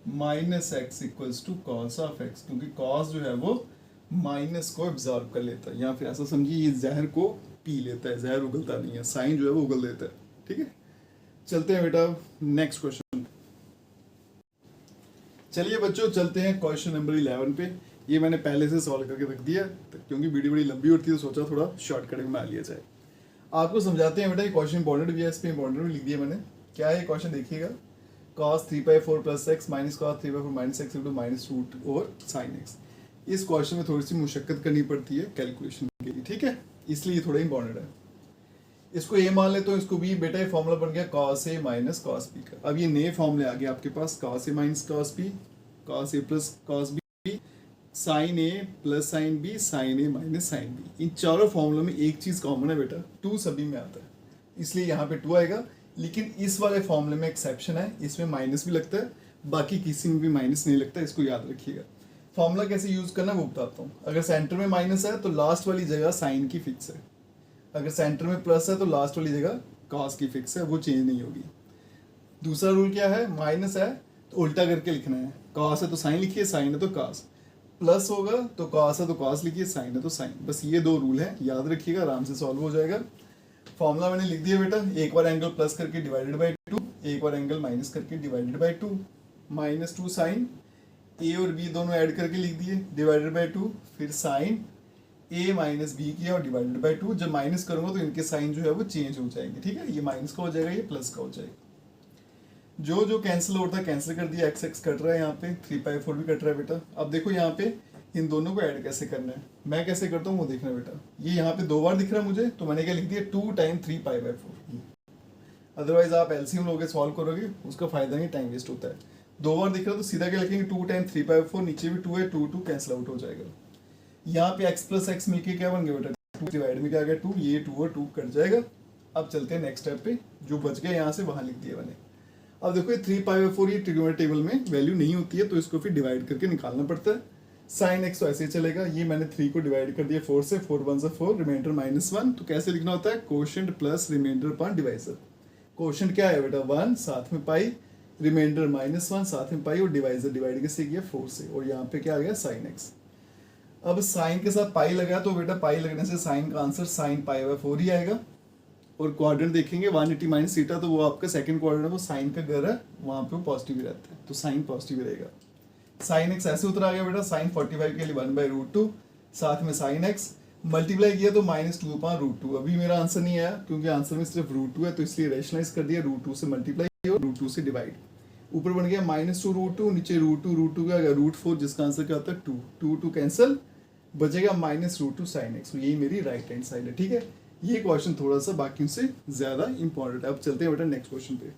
minus x equals to cos of x, क्योंकि cos जो है वो माइनस को एब्जॉर्ब कर लेता है, या फिर ऐसा समझिए ये जहर को पी लेता है, जहर उगलता नहीं है, साइन जो है वो उगल देता है। ठीक है, चलते हैं बेटा नेक्स्ट क्वेश्चन। चलिए बच्चों चलते हैं क्वेश्चन नंबर 11 पे। ये मैंने पहले से सॉल्व करके रख दिया, क्योंकि वीडियो बड़ी लंबी होती है तो सोचा थोड़ा शॉर्टकट में आ लिया जाए। आपको समझाते हैं बेटा, ये क्वेश्चन इंपॉर्टेंट भी है, इस पर इंपॉर्टेंट भी लिख दिया मैंने। क्या है ये क्वेश्चन देखिएगा, cos 3/4 plus x minus cos 3/4 minus x into minus root और साइन एक्स। इस क्वेश्चन में थोड़ी सी मुशक्कत करनी पड़ती है कैलकुलेशन के लिए। ठीक है, इसलिए थोड़ा इंपॉर्टेंट है। इसको ए मान ले तो इसको बी, बेटा ये फॉर्मूला बन गया cos A minus cos B का। अब ये नए फॉर्मूले आ गए आपके पास, cos A minus cos B, cos A plus cos B, sign A plus sine B, sign A minus sine B. इन चारों फॉर्मूलों में एक चीज कॉमन है बेटा, 2 सभी में आता है, इसलिए यहाँ पे 2 आएगा। लेकिन इस वाले फॉर्मूले में एक्सेप्शन है, इसमें माइनस भी लगता है, बाकी किसी में भी माइनस नहीं लगता, इसको याद रखिएगा। फॉर्मूला कैसे यूज करना है वो बताता हूँ। अगर सेंटर में माइनस है तो लास्ट वाली जगह साइन की फिक्स है, अगर सेंटर में प्लस है तो लास्ट वाली जगह कॉस की फिक्स है, वो चेंज नहीं होगी। दूसरा रूल क्या है, माइनस है तो उल्टा करके लिखना है, कॉस है तो साइन लिखिए, साइन है तो कॉस, प्लस होगा तो कॉस है तो कॉस लिखिए, साइन है तो साइन। बस ये 2 रूल है, याद रखिएगा, आराम से सॉल्व हो जाएगा। फॉर्मूला मैंने लिख दिया बेटा, एक बार एंगल प्लस करके डिवाइडेड बाई 2, एक बार एंगल माइनस करके डिवाइडेड बाई 2, -2 साइन, ए और बी दोनों ऐड करके लिख दिए डिवाइडेड बाई 2, फिर साइन ए माइनस बी किया और डिवाइडेड बाई 2। जब माइनस करूंगा तो इनके साइन जो है वो चेंज हो जाएंगे, ठीक है, ये माइनस का हो जाएगा, ये प्लस का हो जाएगा। जो जो कैंसिल होता है कैंसिल कर दिया, एक्स एक्स कट रहा है, यहाँ पे 3π4 भी कट रहा है बेटा। अब देखो यहाँ पे इन दोनों को ऐड कैसे करना है, मैं कैसे करता हूँ वो देखना बेटा। ये यहाँ पे 2 बार दिख रहा है मुझे, तो मैंने क्या लिख दिया 2 टाइम 3π4। अदरवाइज आप एलसीएम लोगे सॉल्व करोगे, उसका फायदा नहीं, टाइम वेस्ट होता है। 2 बार दिख रहा है तो सीधा क्या लिखेंगे 2 टाइम 3π4, नीचे भी 2 है, 2 कैंसिल आउट हो जाएगा। यहाँ पे x प्लस एक्स मिलके क्या बन गया बेटा, 2 डिवाइड में क्या आ गया 2, ये 2 और 2 कट जाएगा। अब चलते हैं नेक्स्ट स्टेप पे, जो बच गया यहाँ से वहां लिख दिया मैंने। अब देखो ये 3π4 ये ट्रिग्नोमेट्री टेबल में वैल्यू नहीं होती है, तो इसको फिर डिवाइड करके निकालना पड़ता है। साइन एक्स तो ऐसे ही चलेगा, ये मैंने 3 को डिवाइड कर दिया 4 से, 4 1 4, रिमाइंडर -1। तो कैसे लिखना होता है, कोशेंट प्लस रिमाइंडर पान डिवाइजर। कोशेंट क्या है बेटा 1, साथ में पाई, रिमाइंडर -1 साथ में पाई, और डिवाइजर डिवाइड कैसे किया 4 से, और यहाँ पे क्या आ गया साइन एक्स। अब साइन के साथ पाई लगा तो बेटा पाई लगने से साइन का आंसर साइन π/4 ही आएगा। और क्वाड्रेंट देखेंगे 180 माइनस थीटा, तो वो आपका सेकंड क्वाड्रेंट है, वो साइन का घर है, वहां पे वो पॉजिटिव ही रहता है, तो साइन पॉजिटिव रहेगा। साइन एक्स ऐसे उतर आ गया बेटा, साइन 45 के लिए 1/√2, साथ में साइन एक्स मल्टीप्लाई किया तो -2/√2। अभी मेरा आंसर नहीं आया क्योंकि आंसर में सिर्फ √2 है, तो इसलिए रेशनलाइज कर दिया, √2 से मल्टीप्लाई और √2 से डिवाइड। ऊपर बन गया -2√2, नीचे √2 का √4, जिसका आंसर क्या होता है 2 2 कैंसिल, बचेगा -√2 साइन एक्स। यही मेरी राइट हैंड साइड है, ठीक है। ये क्वेश्चन थोड़ा सा बाकियों से ज्यादा इंपॉर्टेंट है। अब चलते हैं बेटा नेक्स्ट क्वेश्चन पे।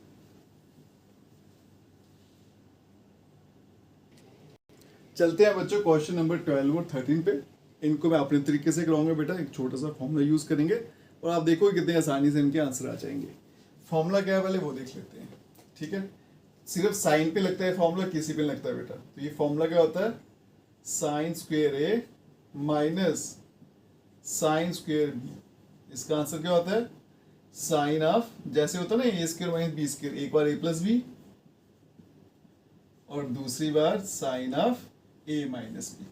चलते हैं बच्चों क्वेश्चन नंबर 12 और 13 पे। इनको मैं अपने तरीके से कराऊंगा बेटा, एक छोटा सा फॉर्मूला यूज करेंगे और आप देखो कितने आसानी से इनके आंसर आ जाएंगे। फॉर्मूला क्या है पहले वो देख लेते हैं, ठीक है। सिर्फ साइन पे लगता है फॉर्मूला, किसी पे लगता है बेटा। तो ये फॉर्मूला क्या होता है, sine square A minus sine square B. इसका आंसर क्या होता है, साइन ऑफ, जैसे होता है ना A square minus B square, एक बार ए प्लस बी और दूसरी बार sine of A minus B,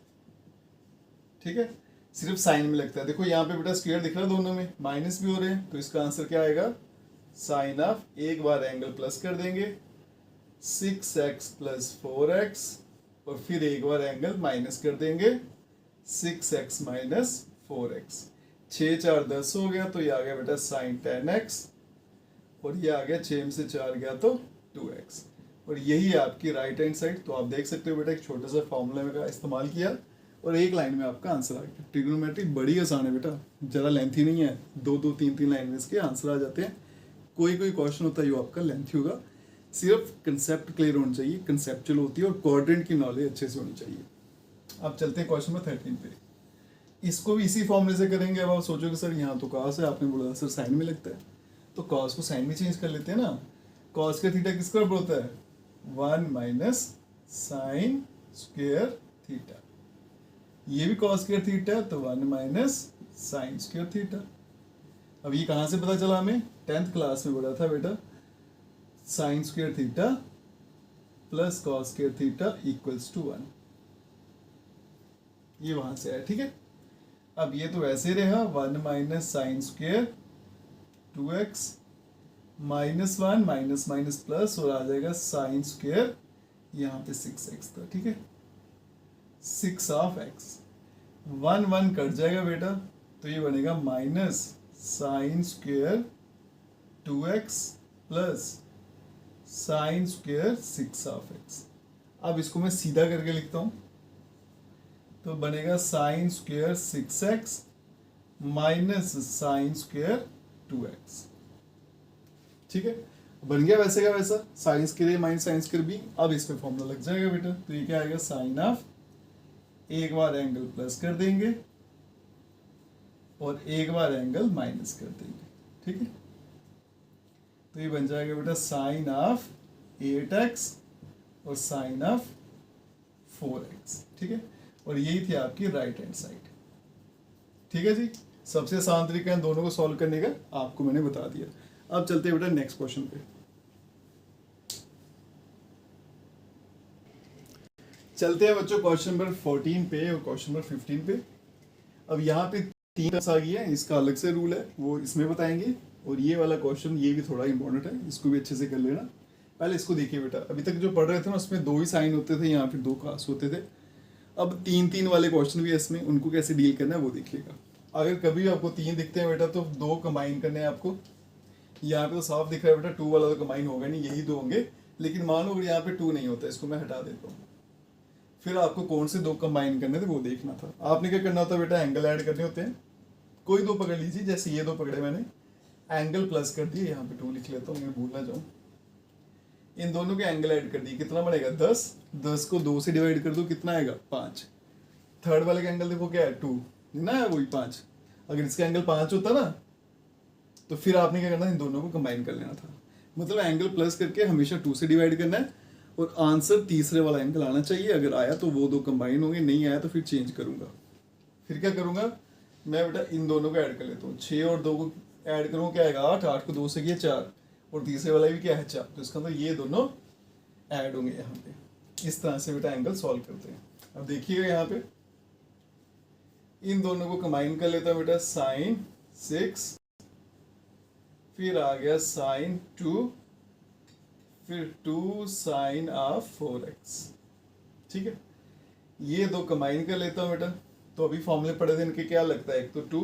ठीक है। सिर्फ साइन में लगता है। देखो यहाँ पे बेटा स्क्वायर दिख रहा है, दोनों में माइनस भी हो रहे हैं, तो इसका आंसर क्या आएगा, साइन ऑफ, एक बार एंगल प्लस कर देंगे 6x + 4x, और फिर एक बार एंगल माइनस कर देंगे 6x - 4x। 6 4 10 हो गया, तो ये आ गया बेटा साइन 10x, और ये आ गया 6 में से 4 गया तो 2x, और यही है आपकी राइट हैंड साइड। तो आप देख सकते हो बेटा, एक छोटा सा फॉर्मूला का इस्तेमाल किया और एक लाइन में आपका आंसर आ गया। ट्रिग्नोमेट्री बड़ी आसान है बेटा, ज़्यादा लेंथी नहीं है, 2 3 लाइन में इसके आंसर आ जाते हैं। कोई क्वेश्चन होता है जो आपका लेंथी होगा, सिर्फ कंसेप्ट क्लियर होना चाहिए, कंसेप्चुअल होती है, और क्वाड्रेंट की नॉलेज अच्छे से होनी चाहिए। अब चलते हैं क्वेश्चन नंबर 13 पे। इसको भी इसी फॉर्मूले से करेंगे। अब आप सोचोगे सर यहाँ तो कॉस है, आपने बोला सर साइन में लगता है, तो कॉस को साइन में चेंज कर लेते हैं ना। कॉस का थीटा किसका बराबर होता है, 1 - साइन स्क्वायर थीटा। ये भी कॉस स्क्वायर थीटा है, तो 1 - साइन स्क्वायर थीटा। अब ये कहाँ से पता चला हमें, 10th क्लास में पढ़ा था बेटा, sine square theta plus cos square theta = 1, ये वहां से आया, ठीक है। अब ये तो वैसे रहा 1 - sine square 2x -1 minus minus plus, और आ जाएगा साइन स्क्वायर यहाँ पे 6x था, ठीक है, 6 ऑफ x। 1 1 कट जाएगा बेटा, तो ये बनेगा minus sine square 2x plus sine square 6 of x। अब इसको मैं सीधा करके लिखता हूं, तो बनेगा sine square 6x minus sine square 2x। ठीक है, बन गया वैसे का वैसा, साइंस के लिए माइनस साइंस के बी। अब इस पे फॉर्मूला लग जाएगा बेटा, तो ये क्या आएगा साइन ऑफ, एक बार एंगल प्लस कर देंगे और एक बार एंगल माइनस कर देंगे। ठीक है, तो ये बन जाएगा बेटा साइन ऑफ 8x और साइन ऑफ 4x। ठीक है, और यही थी आपकी राइट हैंड साइड। ठीक है जी, सबसे आसान तरीका है दोनों को सॉल्व करने का, आपको मैंने बता दिया। अब चलते हैं बेटा नेक्स्ट क्वेश्चन पे। चलते हैं बच्चों क्वेश्चन नंबर 14 पे और क्वेश्चन नंबर 15 पे। अब यहाँ पे 3 टर्म्स आ गई है, इसका अलग से रूल है, वो इसमें बताएंगे। और ये वाला क्वेश्चन ये भी थोड़ा इंपॉर्टेंट है, इसको भी अच्छे से कर लेना। पहले इसको देखिए बेटा, अभी तक जो पढ़ रहे थे ना उसमें 2 ही साइन होते थे, यहाँ पे 2 कास होते थे। अब 3-3 वाले क्वेश्चन भी है इसमें, उनको कैसे डील करना है वो देखिएगा। अगर कभी आपको 3 दिखते हैं बेटा तो 2 कंबाइन करने हैं आपको। यहाँ पे तो साफ दिख रहा है बेटा 2 वाला तो कंबाइन होगा नहीं, यही 2 होंगे। लेकिन मान लो अगर यहाँ पे 2 नहीं होता, इसको मैं हटा देता हूँ, फिर आपको कौन से 2 कंबाइन करने थे वो देखना था। आपने क्या करना होता है बेटा, एंगल ऐड करने होते हैं। कोई 2 पकड़ लीजिए, जैसे ये 2 पकड़े मैंने, एंगल प्लस कर दिए, यहाँ पे 2 लिख लेता हूँ मैं भूल ना जाऊँ। इन दोनों के एंगल ऐड कर दिए, कितना बनेगा 10। 10 को 2 से डिवाइड कर दो, कितना आएगा 5। थर्ड वाले का एंगल देखो क्या है 2, ना है वही 5। अगर इसका एंगल 5 होता ना तो फिर आपने क्या करना, इन दोनों को कंबाइन कर लेना था। मतलब एंगल प्लस करके हमेशा 2 से डिवाइड करना है और आंसर तीसरे वाला एंगल आना चाहिए। अगर आया तो वो 2 कंबाइन होंगे, नहीं आया तो फिर चेंज करूंगा। फिर क्या करूंगा मैं बेटा, इन दोनों को ऐड कर लेता हूँ। 6 और 2 को ऐड करूँ क्या आएगा 8, 8 को 2 से किया 4, और तीसरे वाला भी क्या है 4। तो इसका मतलब ये दोनों ऐड होंगे यहाँ पे। इस तरह से बेटा एंगल सॉल्व करते हैं। अब देखिएगा यहाँ पे इन दोनों को कंबाइन कर लेता हूँ बेटा, साइन 6, फिर आ गया साइन 2, फिर 2 साइन ऑफ 4x। ठीक है, ये 2 कंबाइन कर लेता हूँ बेटा। तो अभी फॉर्मूले पढ़े थे इनके, क्या लगता है, एक तो 2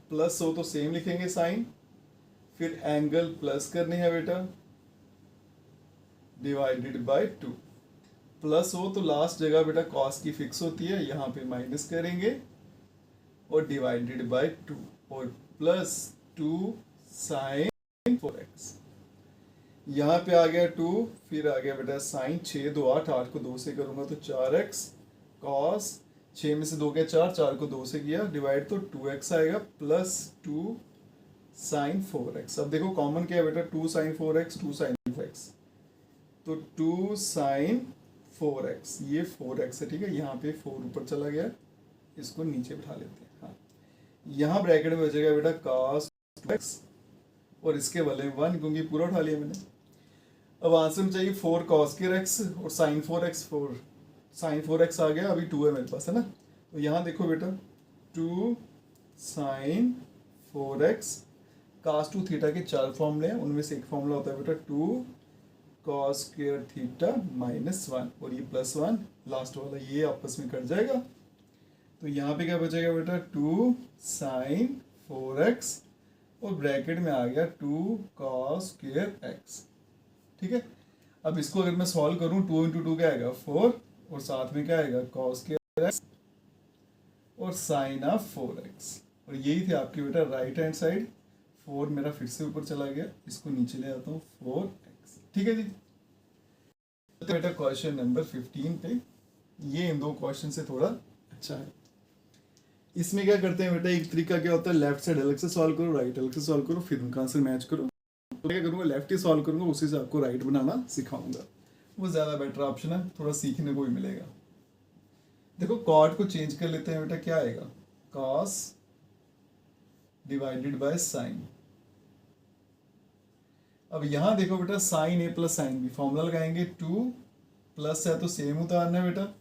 प्लस हो तो सेम लिखेंगे साइन, फिर एंगल प्लस करनी है बेटा डिवाइडेड बाय 2। प्लस हो तो लास्ट जगह बेटा कॉस की फिक्स होती है, यहाँ पे माइनस करेंगे और डिवाइडेड बाय 2, और प्लस 2 साइन 4x। यहाँ पे आ गया 2, फिर आ गया बेटा साइन 6 2 8, 8 को 2 से करूंगा तो 4x, कॉस 6 में से 2 गया 4, 4 को 2 से किया डिवाइड तो 2x आएगा, प्लस 2 साइन 4x। अब देखो कॉमन क्या है बेटा, 2 साइन 4x, 2 साइन 4x, तो 2 साइन 4x, ये 4x है। ठीक है, यहाँ पे 4 ऊपर चला गया, इसको नीचे बिठा लेते हैं। हाँ, यहाँ ब्रैकेट में बचेगा बेटा cos 2x और इसके वाले 1, क्योंकि पूरा उठा लिया मैंने। अब आंसर में चाहिए 4 cos के x और साइन 4x, 4 साइन 4x आ गया, अभी 2 है मेरे पास, है ना। तो यहाँ देखो बेटा 2 साइन 4x, cos 2 थीटा के 4 फॉर्मूले हैं, उनमें से एक फॉर्मूला होता है बेटा 2 cos स्क्वायर थीटा माइनस 1, और ये प्लस 1 लास्ट वाला ये आपस में कट जाएगा। तो यहाँ पे क्या बचेगा बेटा 2 साइन 4x और ब्रैकेट में आ गया 2 cos स्क्वायर x। ठीक है, अब इसको अगर मैं सॉल्व करूं 2 इंटू 2 क्या आएगा 4, और साथ में क्या आएगा cos स्क्वायर x और साइन ऑफ 4x। और यही थे आपकी बेटा राइट हैंड साइड। 4 मेरा फिर से ऊपर चला गया, इसको नीचे ले आता हूँ 4x। ठीक है जी, बेटा क्वेश्चन नंबर 15 पे। ये इन 2 क्वेश्चन से थोड़ा अच्छा है। इसमें क्या करते हैं बेटा, एक तरीका क्या होता है, लेफ्ट साइड अलग से सॉल्व करो, राइट अलग से सॉल्व करो, फिर उनका आंसर मैच करो। तो क्या करूँगा, लेफ्ट ही सॉल्व करूँगा, उसी से आपको राइट बनाना सिखाऊंगा। वो ज़्यादा बेटर ऑप्शन है, थोड़ा सीखने को भी मिलेगा। देखो कॉट को चेंज कर लेते हैं बेटा, क्या आएगा cos डिवाइडेड बाय साइन। अब यहाँ देखो बेटा साइन ए प्लस साइन बी, फॉर्मूला लगाएंगे 2 प्लस है तो सेम उतारना है बेटा,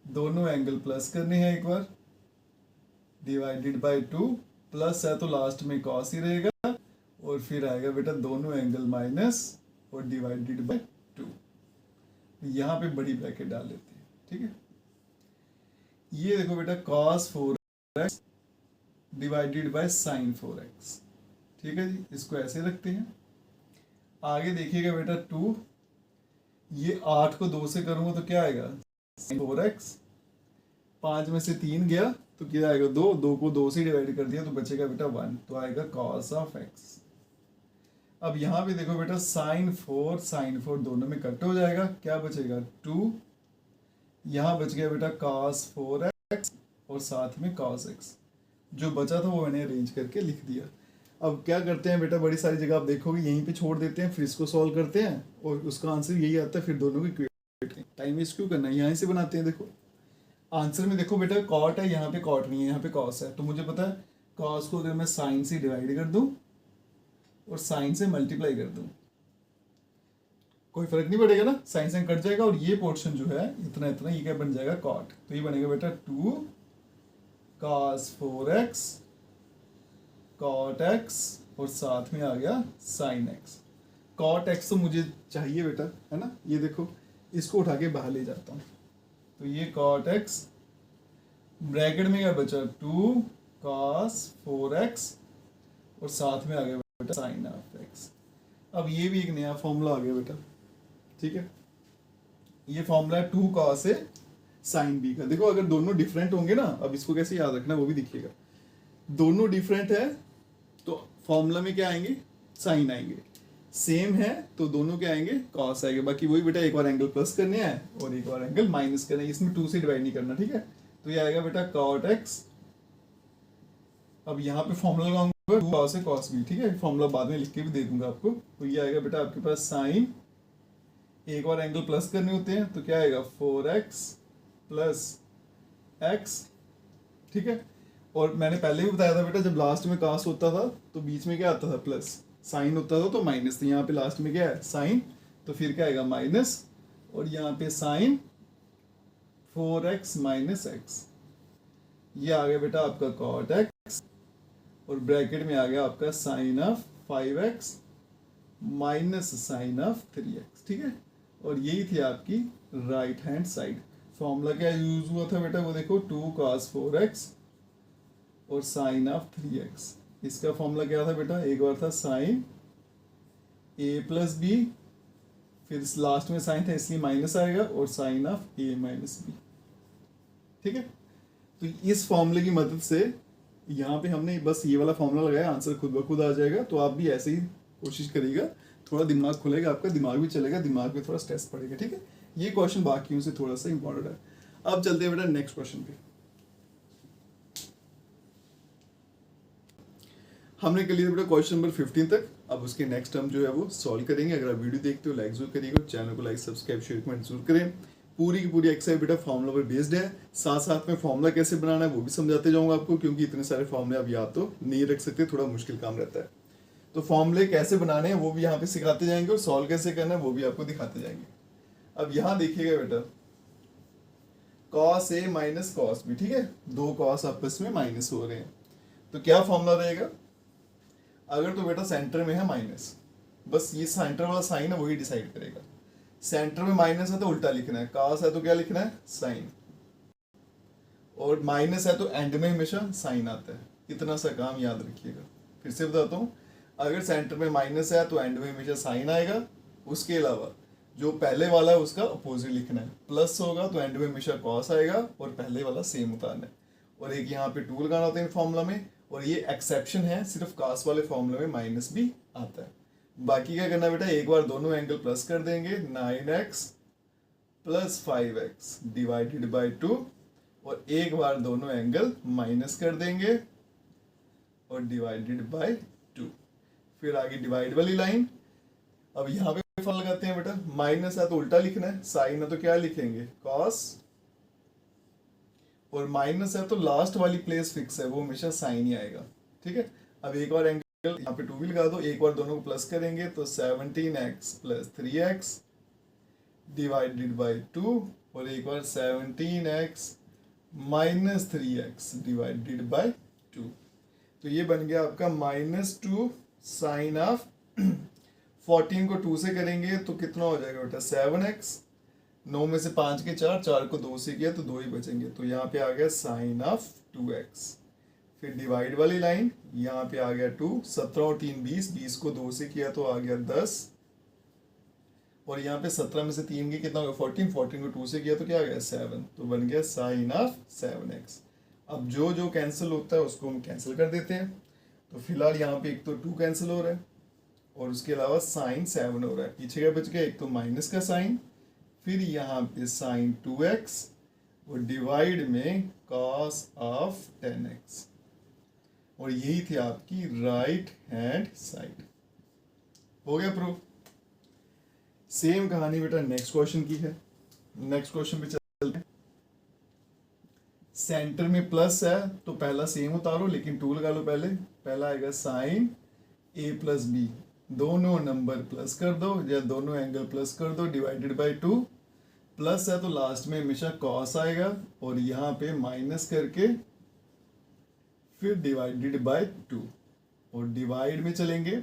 दोनों एंगल प्लस करने हैं एक बार, डिवाइडेड बाय 2, प्लस है तो लास्ट में cos ही रहेगा, और फिर आएगा बेटा दोनों एंगल माइनस और डिवाइडेड बाय 2। यहाँ पे बड़ी ब्रैकेट डाल लेते हैं। ठीक है, ये देखो बेटा cos 4x divided by sign 4x। ठीक है जी, इसको ऐसे रखते हैं। आगे देखिएगा बेटा 2, ये 8 को 2 से करूंगा तो क्या आएगा 4x, 5 में से 3 गया तो क्या आएगा 2, 2 को 2 से डिवाइड कर दिया तो बचेगा बेटा 1, तो आएगा cos ऑफ x। अब यहाँ पे देखो बेटा sin 4 दोनों में कट हो जाएगा, क्या बचेगा 2, यहाँ बच गया बेटा cos 4x और साथ में cos x। जो बचा था वो मैंने अरेंज करके लिख दिया। अब क्या करते हैं बेटा, बड़ी सारी जगह आप देखोगे यहीं पे छोड़ देते हैं, फिर इसको सॉल्व करते हैं और उसका आंसर यही आता है, फिर दोनों की टाइम वेस्ट क्यों करना है, यहाँ से बनाते हैं। देखो आंसर में देखो बेटा कॉट है, यहाँ पे कॉट नहीं है, यहाँ पे कॉस है, तो मुझे पता है कॉस को अगर मैं साइन से डिवाइड कर दूं और साइन से मल्टीप्लाई कर दूं कोई फर्क नहीं पड़ेगा ना, साइन साइन कट जाएगा और ये पोर्शन जो है इतना इतना ये क्या बन जाएगा कॉट, तो ये बनेगा बेटा 2 cos 4x cot x और साथ में आ गया sin x। cot x तो मुझे चाहिए बेटा, है ना, ये देखो इसको उठा के बाहर ले जाता हूँ, तो ये cot x ब्रैकेट में क्या बचा 2 cos 4x और साथ में आ गया बेटा sin of x। अब ये भी एक नया फॉर्मूला आ गया बेटा, ठीक है, ये फॉर्मूला है 2 cos a sin b का। देखो अगर दोनों डिफरेंट होंगे ना, अब इसको कैसे याद रखना वो भी दिखिएगा, दोनों डिफरेंट है तो फॉर्मूला में क्या आएंगे साइन आएंगे, सेम है तो दोनों क्या आएंगे कॉस आएंगे। बाकी वही बेटा एक बार एंगल प्लस करने हैं और एक बार एंगल माइनस करना है, इसमें 2 से डिवाइड नहीं करना, ठीक है। तो ये आएगा बेटा cot x, अब यहाँ पे फॉर्मूला लगाऊंगा 2 cos a cos b, ठीक है, फॉर्मूला बाद में लिख के भी दे दूंगा आपको। तो ये आएगा बेटा आपके पास साइन, एक बार एंगल प्लस करने होते हैं तो क्या आएगा 4x प्लस x, ठीक है। और मैंने पहले भी बताया था बेटा जब लास्ट में cos होता था तो बीच में क्या आता था प्लस, साइन होता था तो माइनस, तो यहाँ पे लास्ट में क्या है साइन, तो फिर क्या आएगा माइनस, और यहाँ पे साइन 4x माइनस x, ये आ गया बेटा आपका cot x और ब्रैकेट में आ गया आपका sine of 5x minus sine of 3x, ठीक है। और यही थी आपकी राइट हैंड साइड। फॉर्मूला क्या यूज हुआ था बेटा, वो देखो 2 cos 4x और साइन ऑफ 3x। इसका फॉर्मूला क्या था बेटा, एक बार था साइन a प्लस बी, फिर लास्ट में साइन था इसलिए माइनस आएगा, और sine of a minus B, ठीक है। तो इस फॉर्मूले की मदद से यहाँ पे हमने बस ये वाला फॉर्मूला लगाया, आंसर खुद ब खुद आ जाएगा। तो आप भी ऐसे ही कोशिश करिएगा, थोड़ा दिमाग खुलेगा आपका, दिमाग भी चलेगा, दिमाग में थोड़ा स्ट्रेस पड़ेगा, ठीक है। ये क्वेश्चन बाकियों से थोड़ा सा इंपॉर्टेंट है। अब चलते हैं बेटा नेक्स्ट क्वेश्चन पे। हमने कर लिया बेटा क्वेश्चन नंबर 15 तक, अब उसके नेक्स्ट टर्म जो है वो सॉल्व करेंगे। अगर आप वीडियो देखते हो लाइक जरूर करिएगा, चैनल को लाइक सब्सक्राइब शेयर कमेंट जरूर करें। पूरी की पूरी एक्सरसाइज बेटा फॉर्मूला पर बेस्ड है, साथ साथ में फॉर्मूला कैसे बनाना है वो भी समझाते जाऊंगा आपको, क्योंकि इतने सारे फॉर्मूले आप याद तो नहीं रख सकते, थोड़ा मुश्किल काम रहता है। तो फॉर्मूले कैसे बनाने हैं वो भी यहाँ पे सिखाते जाएंगे, और सॉल्व कैसे करना है वो भी आपको दिखाते जाएंगे। अब यहाँ देखिएगा बेटा cos a minus cos b, ठीक है, दो cos आपस में माइनस हो रहे हैं, तो क्या फॉर्मूला रहेगा। अगर तो बेटा सेंटर में है माइनस, बस ये सेंटर वाला साइन है वही डिसाइड करेगा। सेंटर में माइनस है तो उल्टा लिखना है, cos है तो क्या लिखना है साइन, और माइनस है तो एंड में हमेशा साइन आता है। इतना सा काम याद रखिएगा। फिर से बताता हूँ, अगर सेंटर में माइनस है तो एंड में हमेशा साइन आएगा। उसके अलावा जो पहले वाला है उसका अपोजिट लिखना है, प्लस होगा तो एंड में हमेशा कॉस आएगा और पहले वाला सेम उतारना है। और एक यहाँ पे 2 लगाना होता है फॉर्मूला में, और ये एक्सेप्शन है, सिर्फ cos वाले फॉर्मूला में माइनस भी आता है। बाकी क्या करना बेटा, एक बार दोनों एंगल प्लस कर देंगे, 9x plus 5x divided by 2, और एक बार दोनों एंगल माइनस कर देंगे और डिवाइडेड बाई 2। फिर आगे डिवाइड वाली लाइन। अब यहाँ पे फल लगाते हैं बेटा, माइनस है तो उल्टा लिखना है, साइन है तो क्या लिखेंगे cos, और माइनस है तो लास्ट वाली प्लेस फिक्स है, वो हमेशा साइन ही आएगा, ठीक है। अब एक बार एंगल यहाँ पे 2 भी लगा दो, एक बार दोनों को प्लस करेंगे तो 17x plus 3x divided by 2, और एक बार 17x minus 3x divided by 2। तो ये बन गया आपका -2 साइन ऑफ 14 को 2 से करेंगे तो कितना हो जाएगा बेटा 7x, 9 में से 5 के 4, 4 को 2 से किया तो 2 ही बचेंगे, तो यहाँ पे आ गया साइन ऑफ 2x। फिर डिवाइड वाली लाइन, यहाँ पे आ गया 2, 17 और 3 20, 20 को 2 से किया तो आ गया 10, और यहाँ पे 17 में से 3 के कितना होगा 14, 14 को 2 से किया तो क्या आ गया 7, तो बन गया साइन ऑफ 7x। अब जो जो कैंसिल होता है उसको हम कैंसिल कर देते हैं। तो फिलहाल यहाँ पे एक तो 2 कैंसिल हो रहा है, और उसके अलावा साइन 7 हो रहा है। पीछे क्या बच गया, एक तो माइनस का साइन, फिर यहाँ पे साइन 2x और डिवाइड में कॉस ऑफ 10x, और यही थी आपकी राइट हैंड साइड। हो गया प्रूफ। सेम कहानी बेटा नेक्स्ट क्वेश्चन की है। नेक्स्ट क्वेश्चन पे चलते हैं। सेंटर में प्लस है तो पहला सेम उतारो, लेकिन टू लगा लो पहले। पहला आएगा साइन a प्लस बी, दोनों नंबर प्लस कर दो या दोनों एंगल प्लस कर दो, डिवाइडेड बाय 2। प्लस है तो लास्ट में हमेशा कॉस आएगा, और यहाँ पे माइनस करके फिर डिवाइडेड बाय 2, और डिवाइड में चलेंगे।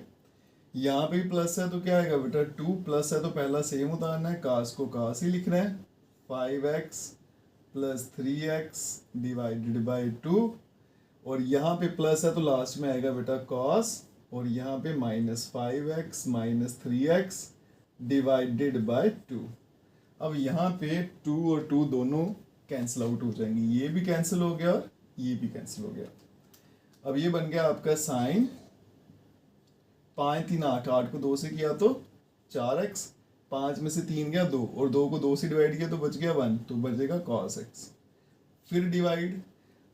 यहाँ पे भी प्लस है तो क्या आएगा बेटा 2, प्लस है तो पहला सेम उतारना है, कास को कास ही लिखना है। 5x plus 3x divided by 2, और यहाँ पे प्लस है तो लास्ट में आएगा बेटा कॉस, और यहाँ पे minus 5x minus 3x divided by 2। अब यहाँ पे 2 और 2 दोनों कैंसिल आउट हो जाएंगे, ये भी कैंसिल हो गया और ये भी कैंसिल हो गया। अब ये बन गया आपका साइन 5 3 8, 8 को 2 से किया तो 4x, 5 में से 3 गया 2, और 2 को 2 से डिवाइड किया तो बच गया 1, तो बचेगा cos x। फिर डिवाइड,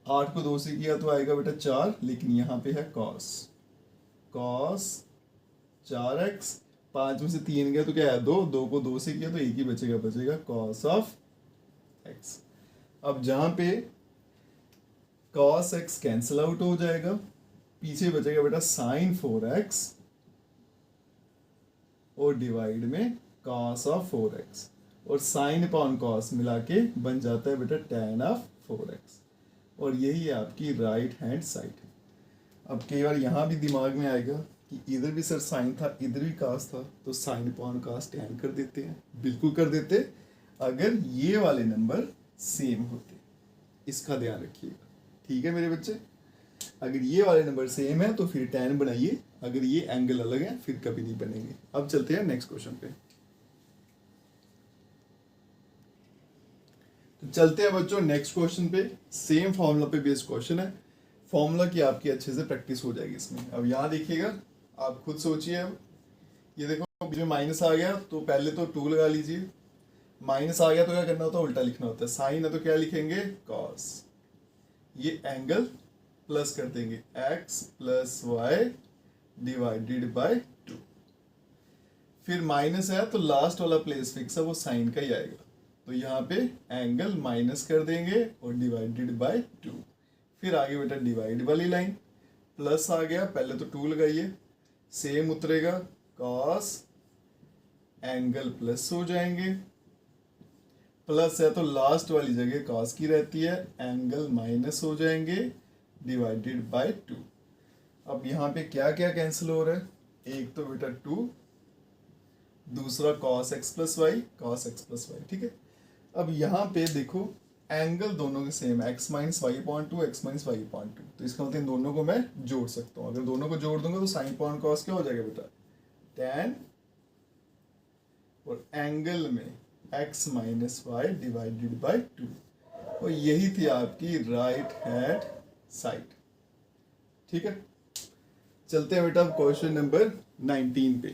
8 को 2 से किया तो आएगा बेटा 4, लेकिन यहाँ पे है cos 4x, 5 में से 3 गया तो क्या है 2, 2 को 2 से किया तो एक ही बचेगा, बचेगा cos ऑफ x। अब जहाँ पे cos x कैंसिल आउट हो जाएगा, पीछे बचेगा बेटा साइन 4x और डिवाइड में cos ऑफ 4x, और साइन अपॉन cos मिला के बन जाता है बेटा tan ऑफ 4x, और यही है आपकी राइट हैंड साइड। अब कई बार यहाँ भी दिमाग में आएगा कि इधर भी सर साइन था, इधर भी cos था, तो साइन अपॉन cos tan कर देते हैं। बिल्कुल कर देते, अगर ये वाले नंबर सेम होते। इसका ध्यान रखिएगा, ठीक है मेरे बच्चे। अगर ये वाले नंबर सेम है तो फिर tan बनाइए, अगर ये एंगल अलग है फिर कभी नहीं बनेंगे। अब चलते हैं नेक्स्ट क्वेश्चन पे। तो चलते हैं बच्चों नेक्स्ट क्वेश्चन पे। सेम फॉर्मूला पे बेस्ड क्वेश्चन है, फॉर्मूला की आपकी अच्छे से प्रैक्टिस हो जाएगी इसमें। अब यहाँ देखिएगा, आप खुद सोचिए। अब ये देखो बीच में माइनस आ गया तो पहले तो 2 लगा लीजिए, माइनस आ गया तो क्या करना होता है, उल्टा लिखना होता है। साइन है तो क्या लिखेंगे cos, ये एंगल प्लस कर देंगे x plus y divided by 2। फिर माइनस है तो लास्ट वाला प्लेस फिक्स है, वो साइन का ही आएगा, तो यहाँ पे एंगल माइनस कर देंगे और डिवाइडेड बाय 2। फिर आगे बेटा डिवाइड वाली लाइन, प्लस आ गया, पहले तो 2 लगाइए, सेम उतरेगा, cos एंगल प्लस हो जाएंगे, प्लस है तो लास्ट वाली जगह cos की रहती है, एंगल माइनस हो जाएंगे डिवाइडेड बाय 2। अब यहाँ पे क्या क्या कैंसिल हो रहा है, एक तो बेटा 2, दूसरा cos x प्लस वाई, ठीक है। अब यहाँ पे देखो एंगल दोनों के सेम है, x minus y point 2, x minus y point 2, तो इसका मतलब इन दोनों को मैं जोड़ सकता हूँ। अगर दोनों को जोड़ दूंगा तो साइन पॉइंट cos क्या हो जाएगा बेटा tan, और एंगल में x minus y divided by 2, और यही थी आपकी राइट हैंड साइड, ठीक है। चलते हैं बेटा क्वेश्चन नंबर 19 पे।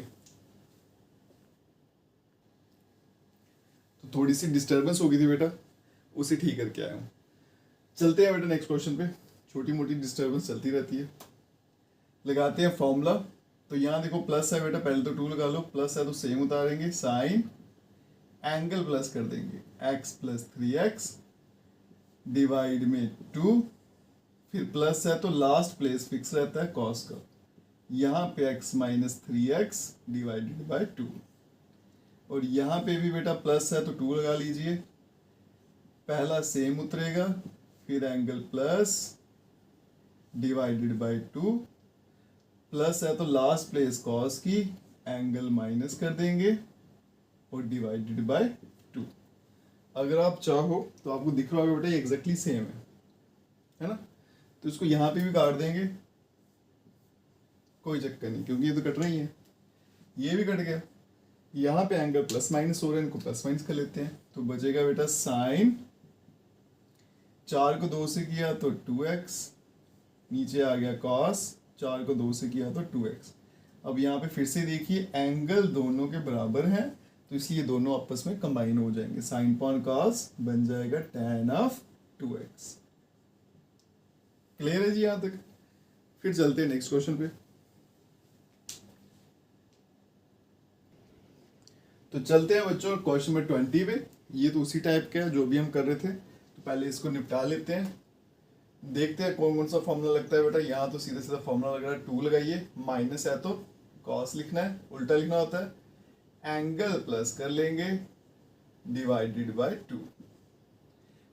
तो थोड़ी सी डिस्टरबेंस हो गई थी बेटा, उसे ठीक करके आया हूँ। चलते हैं बेटा नेक्स्ट क्वेश्चन पे, छोटी मोटी डिस्टरबेंस चलती रहती है। लगाते हैं फॉर्मूला। तो यहाँ देखो प्लस है बेटा, पहले तो 2 लगा लो, प्लस है तो सेम उतारेंगे, साइन एंगल प्लस कर देंगे x प्लस 3x डिवाइड में 2, फिर प्लस है तो लास्ट प्लेस फिक्स रहता है cos का, यहाँ पे x minus 3x divided by 2, और यहाँ पे भी बेटा प्लस है तो 2 लगा लीजिए, पहला सेम उतरेगा, फिर angle plus divided by 2, plus है तो लास्ट प्लेस cos की, एंगल माइनस कर देंगे और डिवाइडेड बाय 2। अगर आप चाहो तो आपको दिख रहा होगा बेटा ये एग्जैक्टली सेम है ना, तो इसको यहाँ पे भी काट देंगे, कोई चक्कर नहीं, क्योंकि ये तो कट रही है, ये भी कट गया। यहाँ पे एंगल प्लस माइनस हो रहा है, इनको प्लस माइनस कर लेते हैं, तो बचेगा बेटा साइन, 4 को 2 से किया तो 2x, नीचे आ गया cos, 4 को 2 से किया तो 2x। अब यहाँ पे फिर से देखिए एंगल दोनों के बराबर हैं, तो इसलिए दोनों आपस में कंबाइन हो जाएंगे, साइन अपॉन कॉस बन जाएगा tan ऑफ 2x। क्लियर है जी यहाँ तक? फिर चलते हैं नेक्स्ट क्वेश्चन पे। तो चलते हैं बच्चों क्वेश्चन नंबर 20 पे। ये तो उसी टाइप का है जो भी हम कर रहे थे, तो पहले इसको निपटा लेते हैं, देखते हैं कौन कौन सा फॉर्मूला लगता है। बेटा यहाँ तो सीधा सीधा फॉर्मूला लग रहा है, 2 लगाइए, माइनस है तो कॉस लिखना है, उल्टा लिखना होता है, एंगल प्लस कर लेंगे डिवाइडेड बाय 2,